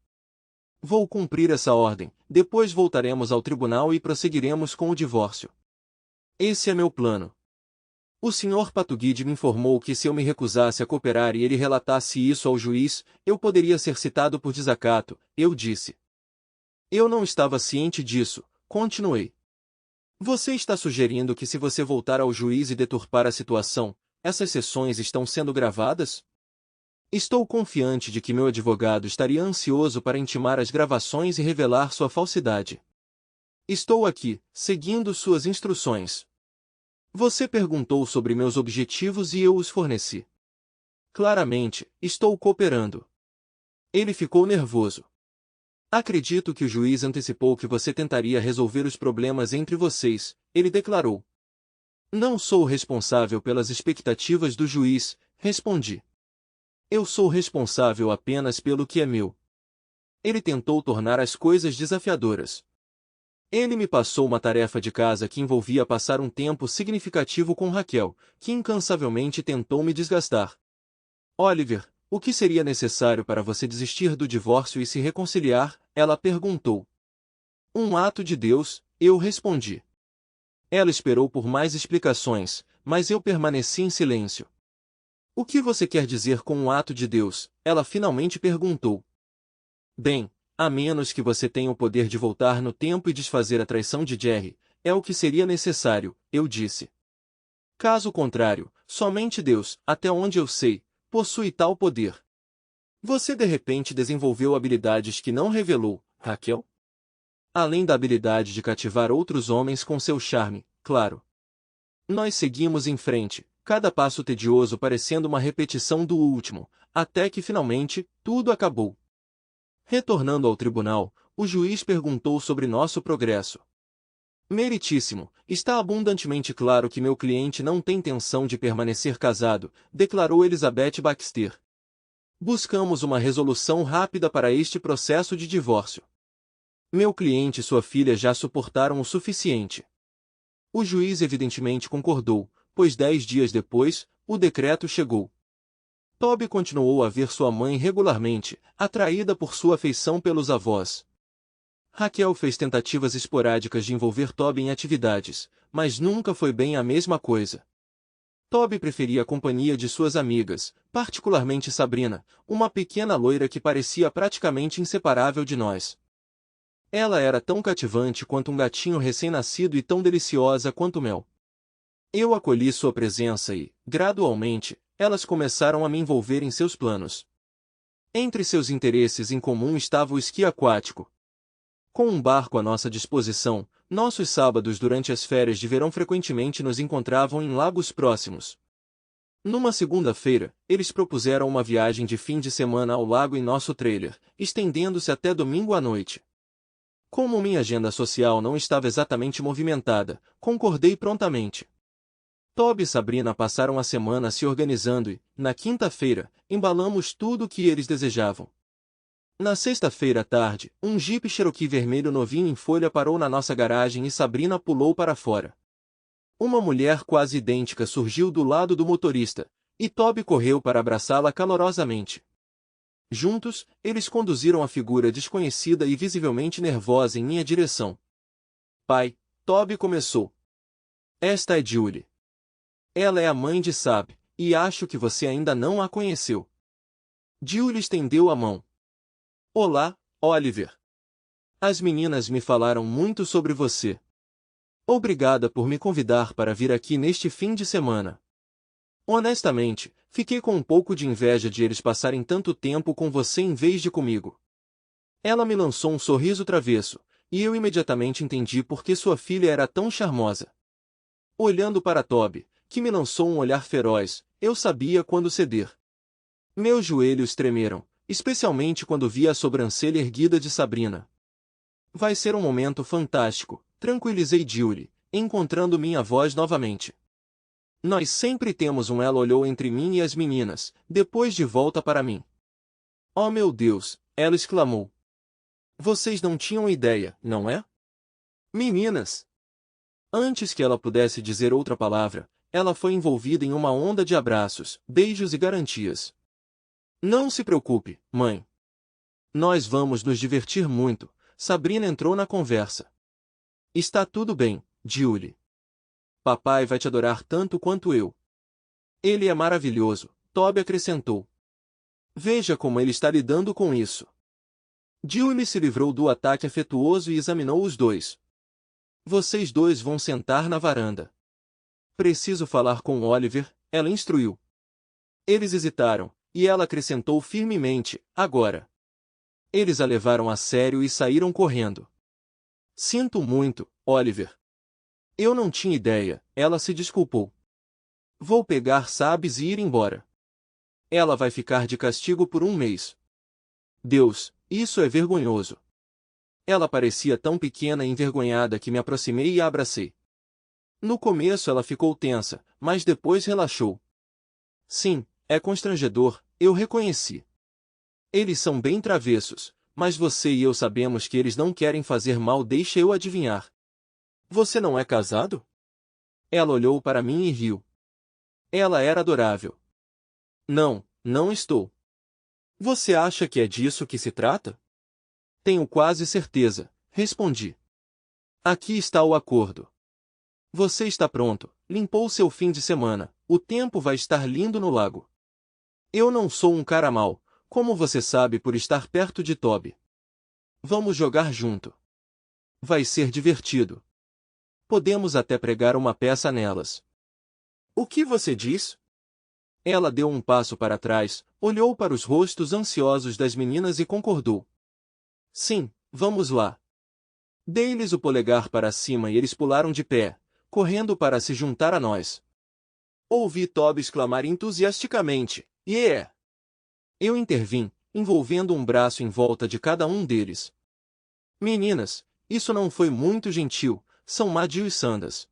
Vou cumprir essa ordem, depois voltaremos ao tribunal e prosseguiremos com o divórcio. Esse é meu plano. O Sr. Patuguide me informou que se eu me recusasse a cooperar e ele relatasse isso ao juiz, eu poderia ser citado por desacato, eu disse. Eu não estava ciente disso, continuei. Você está sugerindo que se você voltar ao juiz e deturpar a situação, essas sessões estão sendo gravadas? Estou confiante de que meu advogado estaria ansioso para intimar as gravações e revelar sua falsidade. Estou aqui, seguindo suas instruções. Você perguntou sobre meus objetivos e eu os forneci. Claramente, estou cooperando. Ele ficou nervoso. Acredito que o juiz antecipou que você tentaria resolver os problemas entre vocês, ele declarou. Não sou responsável pelas expectativas do juiz, respondi. Eu sou responsável apenas pelo que é meu. Ele tentou tornar as coisas desafiadoras. Ele me passou uma tarefa de casa que envolvia passar um tempo significativo com Raquel, que incansavelmente tentou me desgastar. Oliver, o que seria necessário para você desistir do divórcio e se reconciliar? Ela perguntou. Um ato de Deus, eu respondi. Ela esperou por mais explicações, mas eu permaneci em silêncio. O que você quer dizer com um ato de Deus? Ela finalmente perguntou. Bem, a menos que você tenha o poder de voltar no tempo e desfazer a traição de Jerry, é o que seria necessário, eu disse. Caso contrário, somente Deus, até onde eu sei, possui tal poder. Você de repente desenvolveu habilidades que não revelou, Raquel? Além da habilidade de cativar outros homens com seu charme, claro. Nós seguimos em frente, cada passo tedioso parecendo uma repetição do último, até que finalmente, tudo acabou. Retornando ao tribunal, o juiz perguntou sobre nosso progresso. Meritíssimo, está abundantemente claro que meu cliente não tem intenção de permanecer casado, declarou Elizabeth Baxter. Buscamos uma resolução rápida para este processo de divórcio. Meu cliente e sua filha já suportaram o suficiente. O juiz evidentemente concordou, pois 10 dias depois, o decreto chegou. Toby continuou a ver sua mãe regularmente, atraída por sua afeição pelos avós. Raquel fez tentativas esporádicas de envolver Toby em atividades, mas nunca foi bem a mesma coisa. Toby preferia a companhia de suas amigas, particularmente Sabrina, uma pequena loira que parecia praticamente inseparável de nós. Ela era tão cativante quanto um gatinho recém-nascido e tão deliciosa quanto mel. Eu acolhi sua presença e, gradualmente, elas começaram a me envolver em seus planos. Entre seus interesses em comum estava o esqui aquático. Com um barco à nossa disposição, nossos sábados durante as férias de verão frequentemente nos encontravam em lagos próximos. Numa segunda-feira, eles propuseram uma viagem de fim de semana ao lago em nosso trailer, estendendo-se até domingo à noite. Como minha agenda social não estava exatamente movimentada, concordei prontamente. Toby e Sabrina passaram a semana se organizando e, na quinta-feira, embalamos tudo o que eles desejavam. Na sexta-feira à tarde, um Jeep Cherokee vermelho novinho em folha parou na nossa garagem e Sabrina pulou para fora. Uma mulher quase idêntica surgiu do lado do motorista, e Toby correu para abraçá-la calorosamente. Juntos, eles conduziram a figura desconhecida e visivelmente nervosa em minha direção. Pai, Toby começou. Esta é Julie. Ela é a mãe de Sab, e acho que você ainda não a conheceu. Julie estendeu a mão. Olá, Oliver. As meninas me falaram muito sobre você. Obrigada por me convidar para vir aqui neste fim de semana. Honestamente, fiquei com um pouco de inveja de eles passarem tanto tempo com você em vez de comigo. Ela me lançou um sorriso travesso, e eu imediatamente entendi por que sua filha era tão charmosa. Olhando para Toby, que me lançou um olhar feroz. Eu sabia quando ceder. Meus joelhos tremeram, especialmente quando vi a sobrancelha erguida de Sabrina. Vai ser um momento fantástico, tranquilizei Julie, encontrando minha voz novamente. Nós sempre temos um ela olhou entre mim e as meninas, depois de volta para mim. Oh meu Deus, ela exclamou. Vocês não tinham ideia, não é? Meninas! Antes que ela pudesse dizer outra palavra, ela foi envolvida em uma onda de abraços, beijos e garantias. Não se preocupe, mãe. Nós vamos nos divertir muito. Sabrina entrou na conversa. Está tudo bem, Julie. Papai vai te adorar tanto quanto eu. Ele é maravilhoso, Toby acrescentou. Veja como ele está lidando com isso. Julie se livrou do ataque afetuoso e examinou os dois. Vocês dois vão sentar na varanda. Preciso falar com Oliver, ela instruiu. Eles hesitaram, e ela acrescentou firmemente, agora. Eles a levaram a sério e saíram correndo. Sinto muito, Oliver. Eu não tinha ideia, ela se desculpou. Vou pegar Sabes e ir embora. Ela vai ficar de castigo por 1 mês. Deus, isso é vergonhoso. Ela parecia tão pequena e envergonhada que me aproximei e a abracei. No começo ela ficou tensa, mas depois relaxou. Sim, é constrangedor, eu reconheci. Eles são bem travessos, mas você e eu sabemos que eles não querem fazer mal, deixa eu adivinhar. Você não é casado? Ela olhou para mim e riu. Ela era adorável. Não, não estou. Você acha que é disso que se trata? Tenho quase certeza, respondi. Aqui está o acordo. Você está pronto, limpou seu fim de semana, o tempo vai estar lindo no lago. Eu não sou um cara mau, como você sabe por estar perto de Toby. Vamos jogar junto. Vai ser divertido. Podemos até pregar uma peça nelas. O que você diz? Ela deu um passo para trás, olhou para os rostos ansiosos das meninas e concordou. Sim, vamos lá. Dei-lhes o polegar para cima e eles pularam de pé, correndo para se juntar a nós. Ouvi Toby exclamar entusiasticamente, yeah! Eu intervim, envolvendo um braço em volta de cada um deles. Meninas, isso não foi muito gentil, são Madio e Sandas.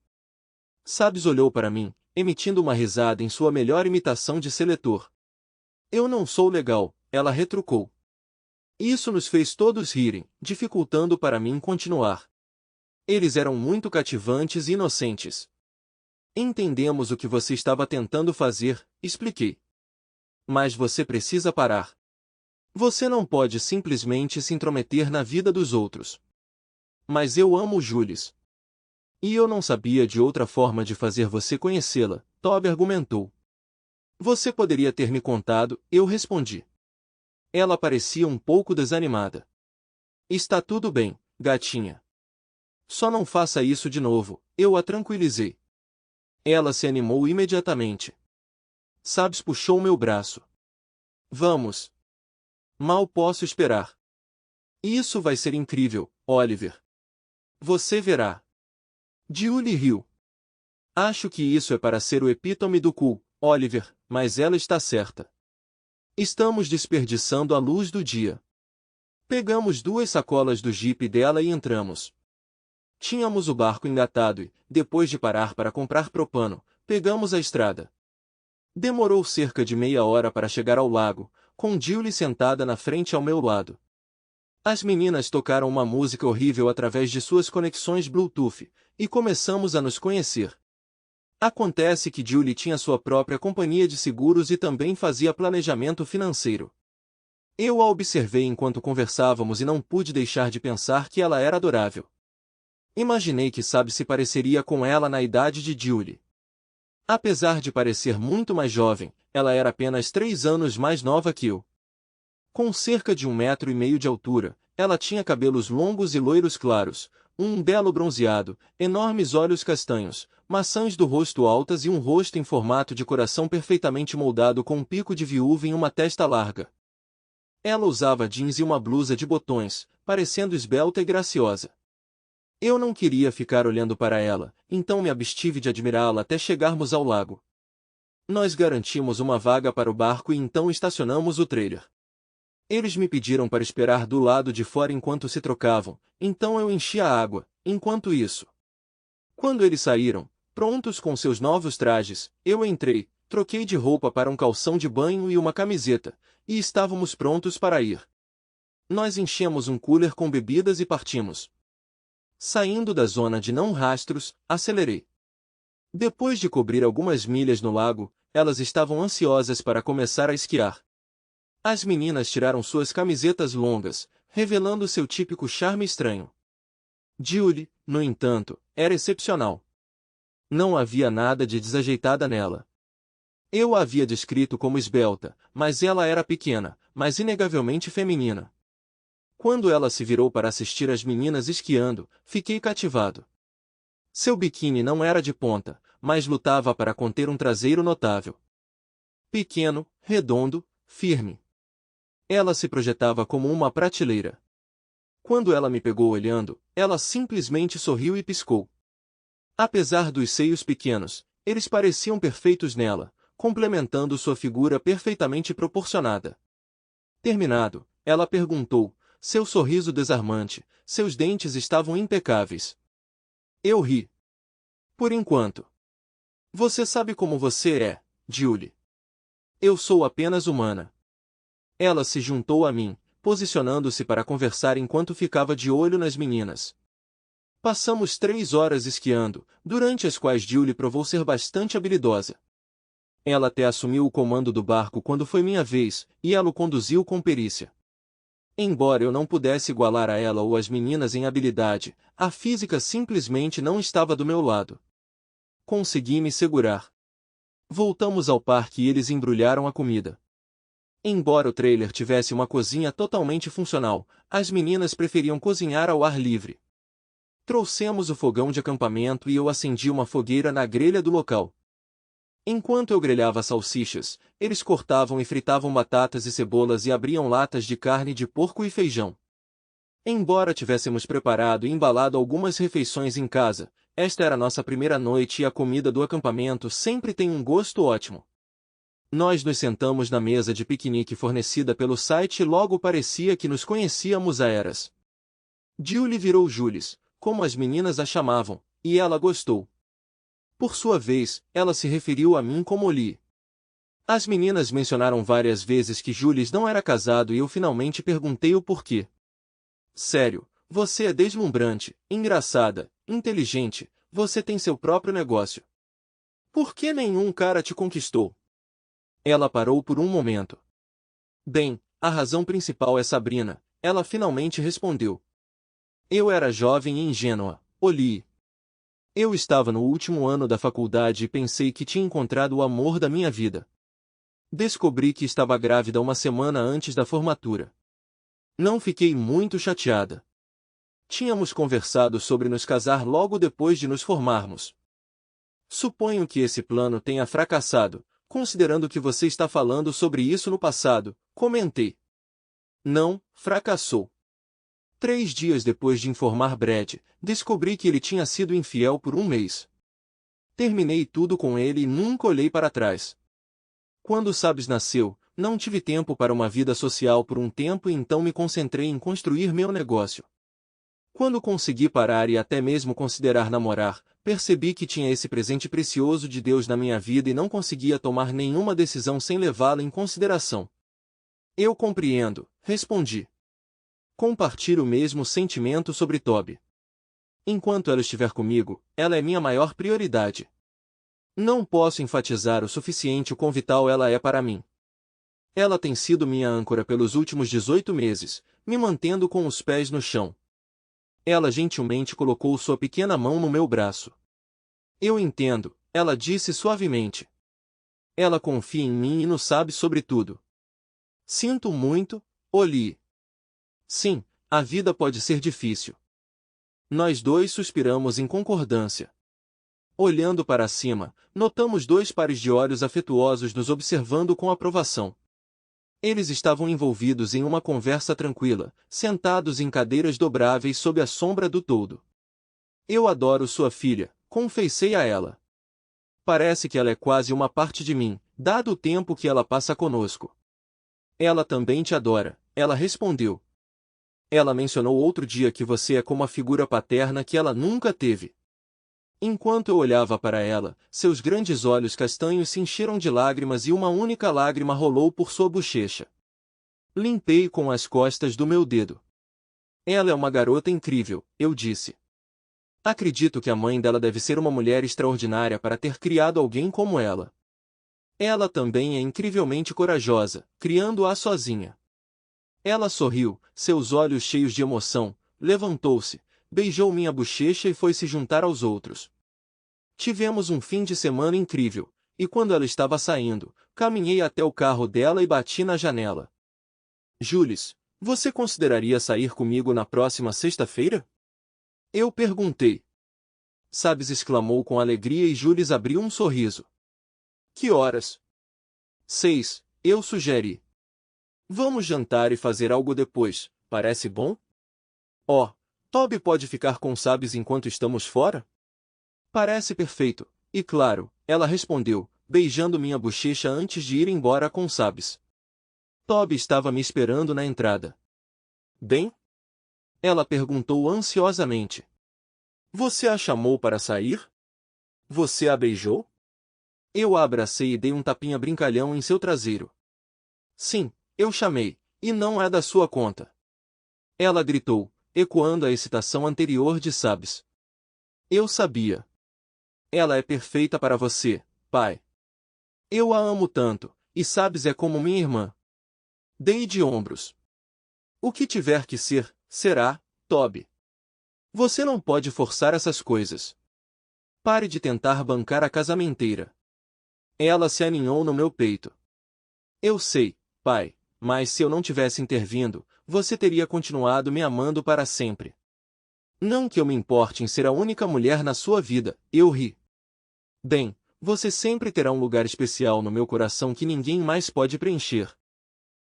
Sabes olhou para mim, emitindo uma risada em sua melhor imitação de seletor. Eu não sou legal, ela retrucou. Isso nos fez todos rirem, dificultando para mim continuar. Eles eram muito cativantes e inocentes. Entendemos o que você estava tentando fazer, expliquei. Mas você precisa parar. Você não pode simplesmente se intrometer na vida dos outros. Mas eu amo Jules. E eu não sabia de outra forma de fazer você conhecê-la, Toby argumentou. Você poderia ter me contado, eu respondi. Ela parecia um pouco desanimada. Está tudo bem, gatinha. Só não faça isso de novo, eu a tranquilizei. Ela se animou imediatamente. Sabes puxou meu braço. Vamos. Mal posso esperar. Isso vai ser incrível, Oliver. Você verá. Julie riu. Acho que isso é para ser o epítome do cool, Oliver, mas ela está certa. Estamos desperdiçando a luz do dia. Pegamos 2 sacolas do jipe dela e entramos. Tínhamos o barco engatado e, depois de parar para comprar propano, pegamos a estrada. Demorou cerca de meia hora para chegar ao lago, com Julie sentada na frente ao meu lado. As meninas tocaram uma música horrível através de suas conexões Bluetooth, e começamos a nos conhecer. Acontece que Julie tinha sua própria companhia de seguros e também fazia planejamento financeiro. Eu a observei enquanto conversávamos e não pude deixar de pensar que ela era adorável. Imaginei que Sabe se pareceria com ela na idade de Julie. Apesar de parecer muito mais jovem, ela era apenas 3 anos mais nova que eu. Com cerca de 1,5 metros de altura, ela tinha cabelos longos e loiros claros, um belo bronzeado, enormes olhos castanhos, maçãs do rosto altas e um rosto em formato de coração perfeitamente moldado com um pico de viúva e uma testa larga. Ela usava jeans e uma blusa de botões, parecendo esbelta e graciosa. Eu não queria ficar olhando para ela, então me abstive de admirá-la até chegarmos ao lago. Nós garantimos uma vaga para o barco e então estacionamos o trailer. Eles me pediram para esperar do lado de fora enquanto se trocavam, então eu enchi a água. Enquanto isso, quando eles saíram, prontos com seus novos trajes, eu entrei, troquei de roupa para um calção de banho e uma camiseta, e estávamos prontos para ir. Nós enchemos um cooler com bebidas e partimos. Saindo da zona de não rastros, acelerei. Depois de cobrir algumas milhas no lago, elas estavam ansiosas para começar a esquiar. As meninas tiraram suas camisetas longas, revelando seu típico charme estranho. Julie, no entanto, era excepcional. Não havia nada de desajeitada nela. Eu a havia descrito como esbelta, mas ela era pequena, mas inegavelmente feminina. Quando ela se virou para assistir as meninas esquiando, fiquei cativado. Seu biquíni não era de ponta, mas lutava para conter um traseiro notável. Pequeno, redondo, firme. Ela se projetava como uma prateleira. Quando ela me pegou olhando, ela simplesmente sorriu e piscou. Apesar dos seios pequenos, eles pareciam perfeitos nela, complementando sua figura perfeitamente proporcionada. Terminado, ela perguntou, seu sorriso desarmante, seus dentes estavam impecáveis. Eu ri. Por enquanto. Você sabe como você é, Julie. Eu sou apenas humana. Ela se juntou a mim, posicionando-se para conversar enquanto ficava de olho nas meninas. Passamos 3 horas esquiando, durante as quais Julie provou ser bastante habilidosa. Ela até assumiu o comando do barco quando foi minha vez, e ela o conduziu com perícia. Embora eu não pudesse igualar a ela ou as meninas em habilidade, a física simplesmente não estava do meu lado. Consegui me segurar. Voltamos ao parque e eles embrulharam a comida. Embora o trailer tivesse uma cozinha totalmente funcional, as meninas preferiam cozinhar ao ar livre. Trouxemos o fogão de acampamento e eu acendi uma fogueira na grelha do local. Enquanto eu grelhava salsichas, eles cortavam e fritavam batatas e cebolas e abriam latas de carne de porco e feijão. Embora tivéssemos preparado e embalado algumas refeições em casa, esta era nossa primeira noite e a comida do acampamento sempre tem um gosto ótimo. Nós nos sentamos na mesa de piquenique fornecida pelo site e logo parecia que nos conhecíamos há eras. Julie virou Jules, como as meninas a chamavam, e ela gostou. Por sua vez, ela se referiu a mim como Lee. As meninas mencionaram várias vezes que Jules não era casado e eu finalmente perguntei o porquê. Sério, você é deslumbrante, engraçada, inteligente, você tem seu próprio negócio. Por que nenhum cara te conquistou? Ela parou por um momento. Bem, a razão principal é Sabrina, ela finalmente respondeu. Eu era jovem e ingênua, Lee. Eu estava no último ano da faculdade e pensei que tinha encontrado o amor da minha vida. Descobri que estava grávida uma semana antes da formatura. Não fiquei muito chateada. Tínhamos conversado sobre nos casar logo depois de nos formarmos. Suponho que esse plano tenha fracassado, considerando que você está falando sobre isso no passado, comentei. Não, fracassou. 3 dias depois de informar Brad, descobri que ele tinha sido infiel por um mês. Terminei tudo com ele e nunca olhei para trás. Quando Sabes nasceu, não tive tempo para uma vida social por um tempo e então me concentrei em construir meu negócio. Quando consegui parar e até mesmo considerar namorar, percebi que tinha esse presente precioso de Deus na minha vida e não conseguia tomar nenhuma decisão sem levá-lo em consideração. Eu compreendo, respondi. Compartilho o mesmo sentimento sobre Toby. Enquanto ela estiver comigo, ela é minha maior prioridade. Não posso enfatizar o suficiente o quão vital ela é para mim. Ela tem sido minha âncora pelos últimos 18 meses, me mantendo com os pés no chão. Ela gentilmente colocou sua pequena mão no meu braço. Eu entendo, ela disse suavemente. Ela confia em mim e nos sabe sobre tudo. Sinto muito, Lee. Sim, a vida pode ser difícil. Nós dois suspiramos em concordância. Olhando para cima, notamos 2 pares de olhos afetuosos nos observando com aprovação. Eles estavam envolvidos em uma conversa tranquila, sentados em cadeiras dobráveis sob a sombra do toldo. Eu adoro sua filha, confessei a ela. Parece que ela é quase uma parte de mim, dado o tempo que ela passa conosco. Ela também te adora, ela respondeu. Ela mencionou outro dia que você é como a figura paterna que ela nunca teve. Enquanto eu olhava para ela, seus grandes olhos castanhos se encheram de lágrimas e uma única lágrima rolou por sua bochecha. Limpei com as costas do meu dedo. Ela é uma garota incrível, eu disse. Acredito que a mãe dela deve ser uma mulher extraordinária para ter criado alguém como ela. Ela também é incrivelmente corajosa, criando-a sozinha. Ela sorriu, seus olhos cheios de emoção, levantou-se, beijou minha bochecha e foi se juntar aos outros. Tivemos um fim de semana incrível, e quando ela estava saindo, caminhei até o carro dela e bati na janela. Jules, você consideraria sair comigo na próxima sexta-feira? Eu perguntei. Sabes, exclamou com alegria e Jules abriu um sorriso. Que horas? 6, eu sugeri. Vamos jantar e fazer algo depois, parece bom? Oh, Toby pode ficar com Sabes enquanto estamos fora? Parece perfeito, e claro, ela respondeu, beijando minha bochecha antes de ir embora com Sabes. Toby estava me esperando na entrada. Bem? Ela perguntou ansiosamente. Você a chamou para sair? Você a beijou? Eu a abracei e dei um tapinha brincalhão em seu traseiro. Sim, eu chamei, e não é da sua conta. Ela gritou, ecoando a excitação anterior de Sabes. Eu sabia. Ela é perfeita para você, pai. Eu a amo tanto, e Sabes é como minha irmã. Dei de ombros. O que tiver que ser, será, Toby. Você não pode forçar essas coisas. Pare de tentar bancar a casamenteira. Ela se aninhou no meu peito. Eu sei, pai, mas se eu não tivesse intervindo, você teria continuado me amando para sempre. Não que eu me importe em ser a única mulher na sua vida, eu ri. Bem, você sempre terá um lugar especial no meu coração que ninguém mais pode preencher.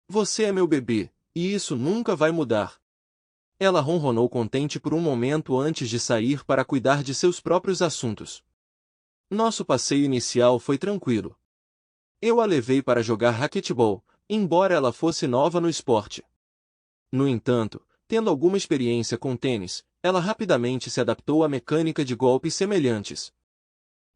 Você é meu bebê, e isso nunca vai mudar. Ela ronronou contente por um momento antes de sair para cuidar de seus próprios assuntos. Nosso passeio inicial foi tranquilo. Eu a levei para jogar raquetebol, embora ela fosse nova no esporte. No entanto, tendo alguma experiência com tênis, ela rapidamente se adaptou à mecânica de golpes semelhantes.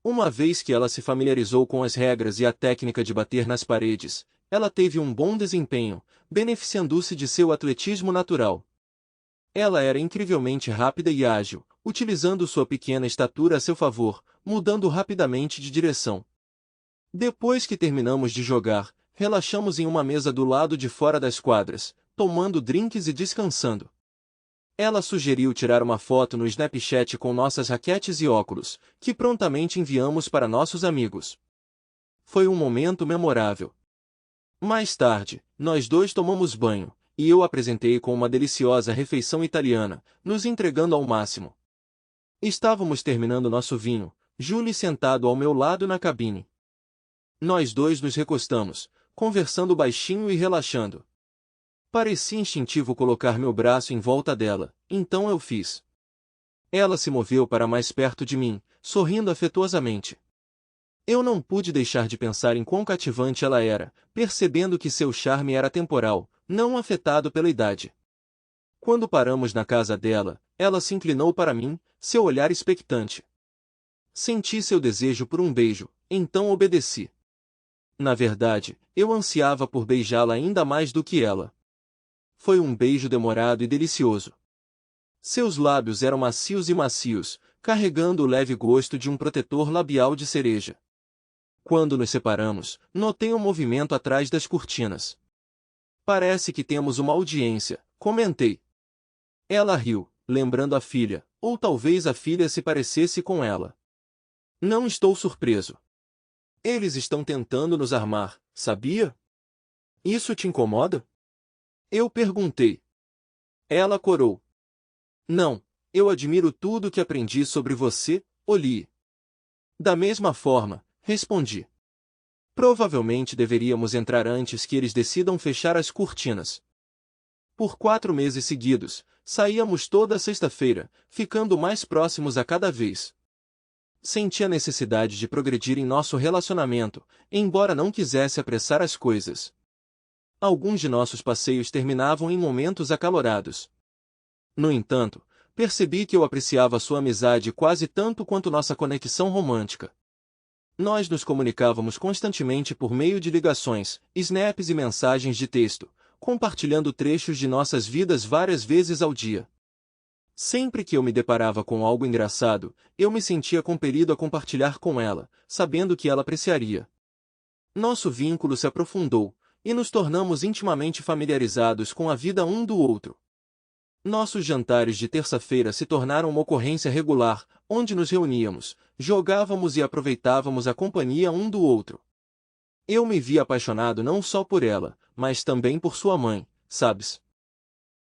Uma vez que ela se familiarizou com as regras e a técnica de bater nas paredes, ela teve um bom desempenho, beneficiando-se de seu atletismo natural. Ela era incrivelmente rápida e ágil, utilizando sua pequena estatura a seu favor, mudando rapidamente de direção. Depois que terminamos de jogar, relaxamos em uma mesa do lado de fora das quadras, tomando drinks e descansando. Ela sugeriu tirar uma foto no Snapchat com nossas raquetes e óculos, que prontamente enviamos para nossos amigos. Foi um momento memorável. Mais tarde, nós dois tomamos banho, e eu apresentei com uma deliciosa refeição italiana, nos entregando ao máximo. Estávamos terminando nosso vinho, Julie sentado ao meu lado na cabine. Nós dois nos recostamos, conversando baixinho e relaxando. Parecia instintivo colocar meu braço em volta dela, então eu fiz. Ela se moveu para mais perto de mim, sorrindo afetuosamente. Eu não pude deixar de pensar em quão cativante ela era, percebendo que seu charme era temporal, não afetado pela idade. Quando paramos na casa dela, ela se inclinou para mim, seu olhar expectante. Senti seu desejo por um beijo, então obedeci. Na verdade, eu ansiava por beijá-la ainda mais do que ela. Foi um beijo demorado e delicioso. Seus lábios eram macios, carregando o leve gosto de um protetor labial de cereja. Quando nos separamos, notei um movimento atrás das cortinas. Parece que temos uma audiência, comentei. Ela riu, lembrando a filha, ou talvez a filha se parecesse com ela. Não estou surpreso. Eles estão tentando nos armar, sabia? Isso te incomoda? Eu perguntei. Ela corou. Não, eu admiro tudo que aprendi sobre você, Oli. Da mesma forma, respondi. Provavelmente deveríamos entrar antes que eles decidam fechar as cortinas. Por 4 meses seguidos, Saíamos toda sexta-feira, ficando mais próximos a cada vez. Senti a necessidade de progredir em nosso relacionamento, embora não quisesse apressar as coisas. Alguns de nossos passeios terminavam em momentos acalorados. No entanto, percebi que eu apreciava sua amizade quase tanto quanto nossa conexão romântica. Nós nos comunicávamos constantemente por meio de ligações, snaps e mensagens de texto, compartilhando trechos de nossas vidas várias vezes ao dia. Sempre que eu me deparava com algo engraçado, eu me sentia compelido a compartilhar com ela, sabendo que ela apreciaria. Nosso vínculo se aprofundou, e nos tornamos intimamente familiarizados com a vida um do outro. Nossos jantares de terça-feira se tornaram uma ocorrência regular, onde nos reuníamos, jogávamos e aproveitávamos a companhia um do outro. Eu me vi apaixonado não só por ela, mas também por sua mãe, sabes?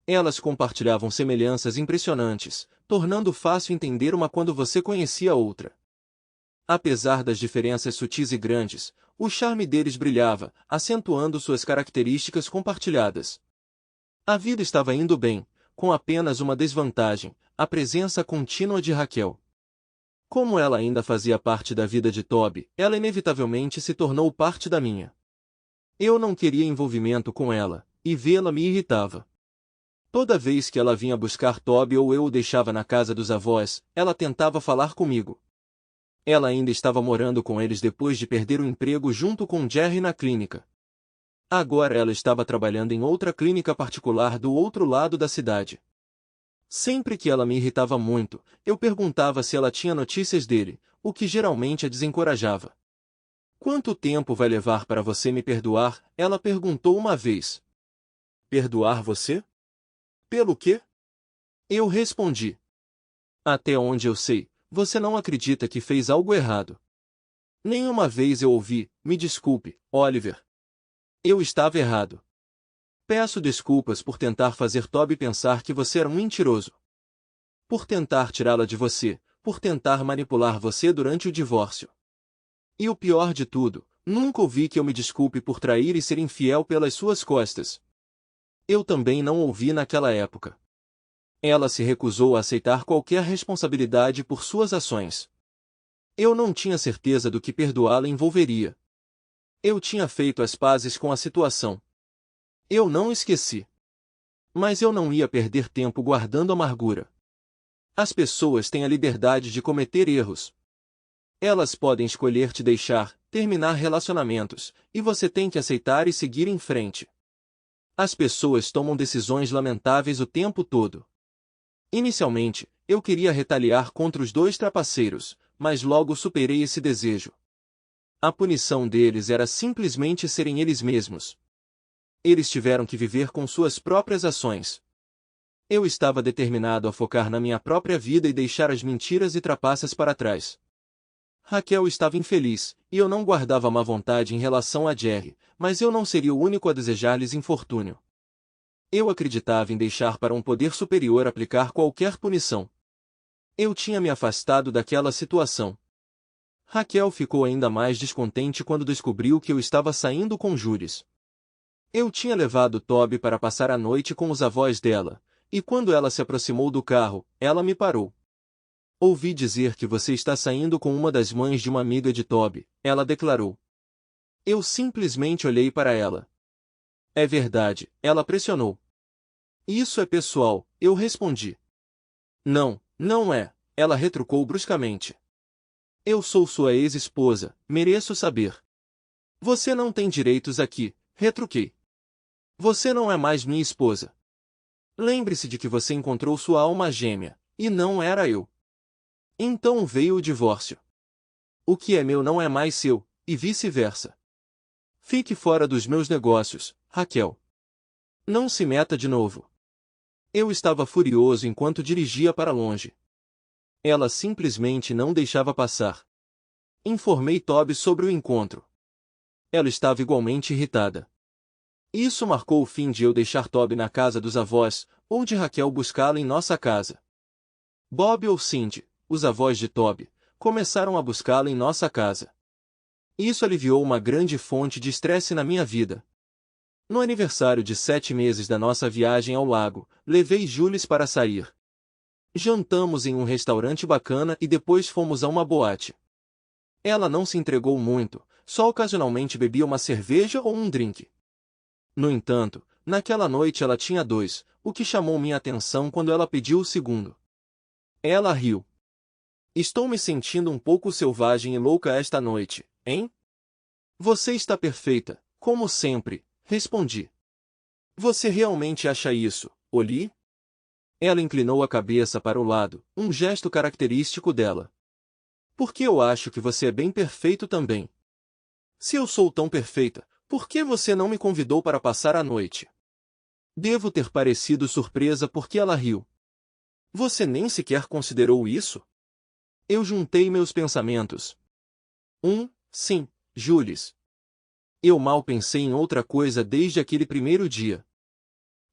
Elas compartilhavam semelhanças impressionantes, tornando fácil entender uma quando você conhecia a outra. Apesar das diferenças sutis e grandes, o charme deles brilhava, acentuando suas características compartilhadas. A vida estava indo bem, com apenas uma desvantagem, a presença contínua de Raquel. Como ela ainda fazia parte da vida de Toby, ela inevitavelmente se tornou parte da minha. Eu não queria envolvimento com ela, e vê-la me irritava. Toda vez que ela vinha buscar Toby ou eu o deixava na casa dos avós, ela tentava falar comigo. Ela ainda estava morando com eles depois de perder o emprego junto com Jerry na clínica. Agora ela estava trabalhando em outra clínica particular do outro lado da cidade. Sempre que ela me irritava muito, eu perguntava se ela tinha notícias dele, o que geralmente a desencorajava. "Quanto tempo vai levar para você me perdoar?" ela perguntou uma vez. "Perdoar você? Pelo quê?" Eu respondi. "Até onde eu sei, você não acredita que fez algo errado." Nenhuma vez eu ouvi, "Me desculpe, Oliver. Eu estava errado. Peço desculpas por tentar fazer Toby pensar que você era um mentiroso. Por tentar tirá-la de você, por tentar manipular você durante o divórcio. E o pior de tudo, nunca ouvi que eu me desculpe por trair e ser infiel pelas suas costas." Eu também não ouvi naquela época. Ela se recusou a aceitar qualquer responsabilidade por suas ações. Eu não tinha certeza do que perdoá-la envolveria. Eu tinha feito as pazes com a situação. Eu não esqueci. Mas eu não ia perder tempo guardando amargura. As pessoas têm a liberdade de cometer erros. Elas podem escolher te deixar, terminar relacionamentos, e você tem que aceitar e seguir em frente. As pessoas tomam decisões lamentáveis o tempo todo. Inicialmente, eu queria retaliar contra os dois trapaceiros, mas logo superei esse desejo. A punição deles era simplesmente serem eles mesmos. Eles tiveram que viver com suas próprias ações. Eu estava determinado a focar na minha própria vida e deixar as mentiras e trapaças para trás. Raquel estava infeliz, e eu não guardava má vontade em relação a Jerry, mas eu não seria o único a desejar-lhes infortúnio. Eu acreditava em deixar para um poder superior aplicar qualquer punição. Eu tinha me afastado daquela situação. Raquel ficou ainda mais descontente quando descobriu que eu estava saindo com Jules. Eu tinha levado Toby para passar a noite com os avós dela, e quando ela se aproximou do carro, ela me parou. "Ouvi dizer que você está saindo com uma das mães de uma amiga de Toby", ela declarou. Eu simplesmente olhei para ela. "É verdade", ela pressionou. "Isso é pessoal", eu respondi. "Não, não é", ela retrucou bruscamente. "Eu sou sua ex-esposa, mereço saber." "Você não tem direitos aqui", retruquei. "Você não é mais minha esposa. Lembre-se de que você encontrou sua alma gêmea, e não era eu." Então veio o divórcio. O que é meu não é mais seu, e vice-versa. Fique fora dos meus negócios, Raquel. Não se meta de novo. Eu estava furioso enquanto dirigia para longe. Ela simplesmente não deixava passar. Informei Toby sobre o encontro. Ela estava igualmente irritada. Isso marcou o fim de eu deixar Toby na casa dos avós, ou de Raquel buscá-la em nossa casa. Bob ou Cindy, os avós de Toby, começaram a buscá-la em nossa casa. Isso aliviou uma grande fonte de estresse na minha vida. No aniversário de 7 meses da nossa viagem ao lago, levei Jules para sair. Jantamos em um restaurante bacana e depois fomos a uma boate. Ela não se entregou muito, só ocasionalmente bebia uma cerveja ou um drink. No entanto, naquela noite ela tinha dois, o que chamou minha atenção quando ela pediu o segundo. Ela riu. Estou me sentindo um pouco selvagem e louca esta noite, hein? Você está perfeita, como sempre, respondi. Você realmente acha isso, Oli? Ela inclinou a cabeça para o lado, um gesto característico dela. Porque eu acho que você é bem perfeito também. Se eu sou tão perfeita, por que você não me convidou para passar a noite? Devo ter parecido surpresa porque ela riu. Você nem sequer considerou isso? Eu juntei meus pensamentos. Sim, Jules. Eu mal pensei em outra coisa desde aquele primeiro dia.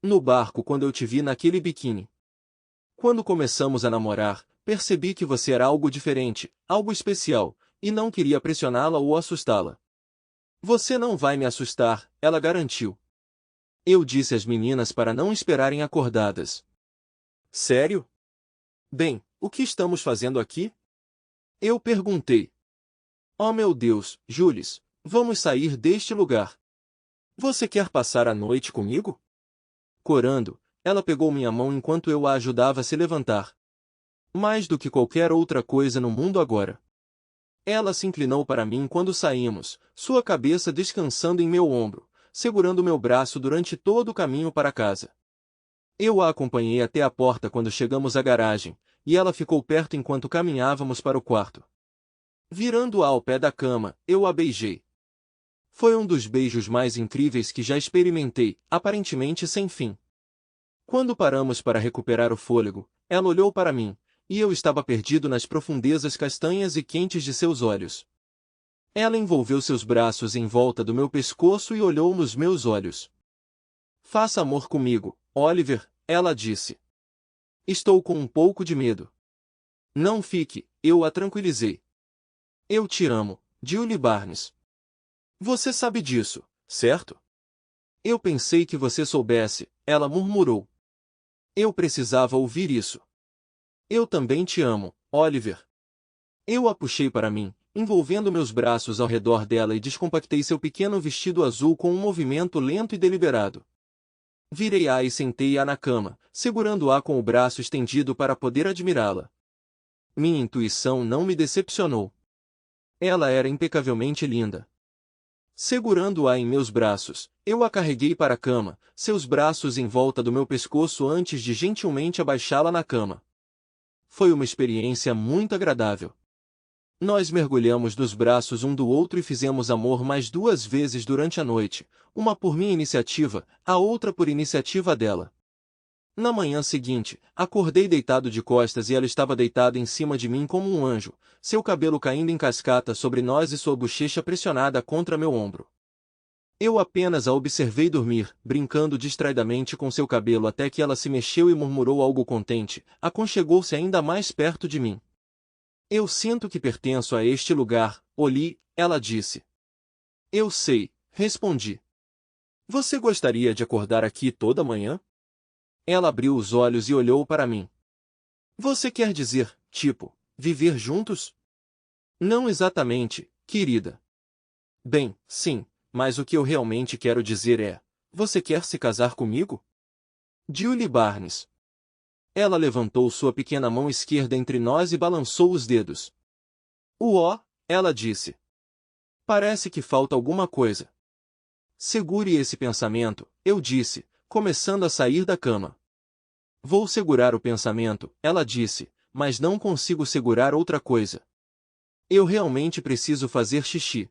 No barco quando eu te vi naquele biquíni. Quando começamos a namorar, percebi que você era algo diferente, algo especial, e não queria pressioná-la ou assustá-la. Você não vai me assustar, ela garantiu. Eu disse às meninas para não esperarem acordadas. Sério? Bem, o que estamos fazendo aqui? Eu perguntei. Oh meu Deus, Jules, vamos sair deste lugar. Você quer passar a noite comigo? Corando, ela pegou minha mão enquanto eu a ajudava a se levantar. Mais do que qualquer outra coisa no mundo agora. Ela se inclinou para mim quando saímos, sua cabeça descansando em meu ombro, segurando meu braço durante todo o caminho para casa. Eu a acompanhei até a porta quando chegamos à garagem, e ela ficou perto enquanto caminhávamos para o quarto. Virando-a ao pé da cama, eu a beijei. Foi um dos beijos mais incríveis que já experimentei, aparentemente sem fim. Quando paramos para recuperar o fôlego, ela olhou para mim, e eu estava perdido nas profundezas castanhas e quentes de seus olhos. Ela envolveu seus braços em volta do meu pescoço e olhou nos meus olhos. Faça amor comigo, Oliver, ela disse. Estou com um pouco de medo. Não fique, eu a tranquilizei. Eu te amo, Julie Barnes. Você sabe disso, certo? Eu pensei que você soubesse, ela murmurou. Eu precisava ouvir isso. Eu também te amo, Oliver. Eu a puxei para mim, envolvendo meus braços ao redor dela e descompactei seu pequeno vestido azul com um movimento lento e deliberado. Virei-a e sentei-a na cama, segurando-a com o braço estendido para poder admirá-la. Minha intuição não me decepcionou. Ela era impecavelmente linda. Segurando-a em meus braços, eu a carreguei para a cama, seus braços em volta do meu pescoço antes de gentilmente abaixá-la na cama. Foi uma experiência muito agradável. Nós mergulhamos nos braços um do outro e fizemos amor mais 2 vezes durante a noite, uma por minha iniciativa, a outra por iniciativa dela. Na manhã seguinte, acordei deitado de costas e ela estava deitada em cima de mim como um anjo, seu cabelo caindo em cascata sobre nós e sua bochecha pressionada contra meu ombro. Eu apenas a observei dormir, brincando distraidamente com seu cabelo até que ela se mexeu e murmurou algo contente, aconchegou-se ainda mais perto de mim. Eu sinto que pertenço a este lugar, Oli, ela disse. Eu sei, respondi. Você gostaria de acordar aqui toda manhã? Ela abriu os olhos e olhou para mim. Você quer dizer, tipo, viver juntos? Não exatamente, querida. Bem, sim, mas o que eu realmente quero dizer é, você quer se casar comigo? Julie Barnes. Ela levantou sua pequena mão esquerda entre nós e balançou os dedos. Ela disse. Parece que falta alguma coisa. Segure esse pensamento, eu disse, começando a sair da cama. Vou segurar o pensamento, ela disse, mas não consigo segurar outra coisa. Eu realmente preciso fazer xixi.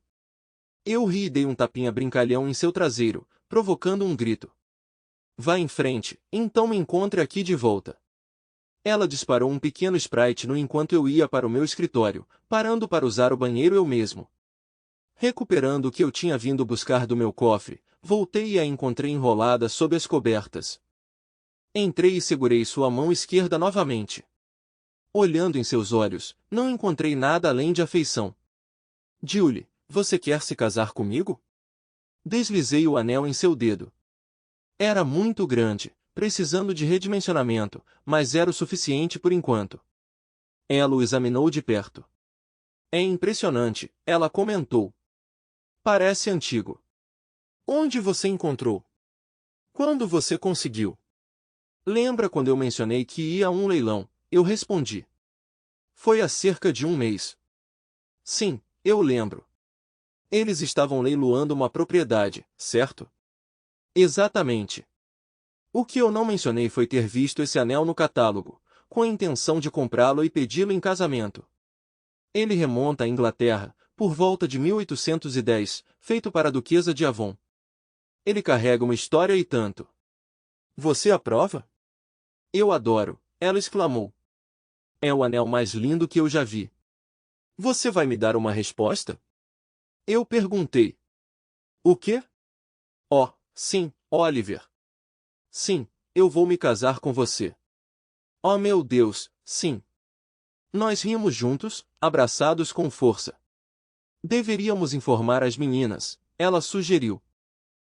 Eu ri e dei um tapinha brincalhão em seu traseiro, provocando um grito. Vá em frente, então me encontre aqui de volta. Ela disparou um pequeno sprite no enquanto eu ia para o meu escritório, parando para usar o banheiro eu mesmo. Recuperando o que eu tinha vindo buscar do meu cofre, voltei e a encontrei enrolada sob as cobertas. Entrei e segurei sua mão esquerda novamente. Olhando em seus olhos, não encontrei nada além de afeição. Julie, você quer se casar comigo? Deslizei o anel em seu dedo. Era muito grande, precisando de redimensionamento, mas era o suficiente por enquanto. Ela o examinou de perto. É impressionante, ela comentou. Parece antigo. Onde você encontrou? Quando você conseguiu? Lembra quando eu mencionei que ia a um leilão? Eu respondi. Foi há cerca de um mês. Sim, eu lembro. Eles estavam leiloando uma propriedade, certo? Exatamente. O que eu não mencionei foi ter visto esse anel no catálogo, com a intenção de comprá-lo e pedi-lo em casamento. Ele remonta à Inglaterra, por volta de 1810, feito para a Duquesa de Avon. Ele carrega uma história e tanto. Você aprova? Eu adoro, ela exclamou. É o anel mais lindo que eu já vi. Você vai me dar uma resposta? Eu perguntei. O quê? Oh, sim, Oliver. Sim, eu vou me casar com você. Oh meu Deus, sim. Nós rimos juntos, abraçados com força. Deveríamos informar as meninas, ela sugeriu.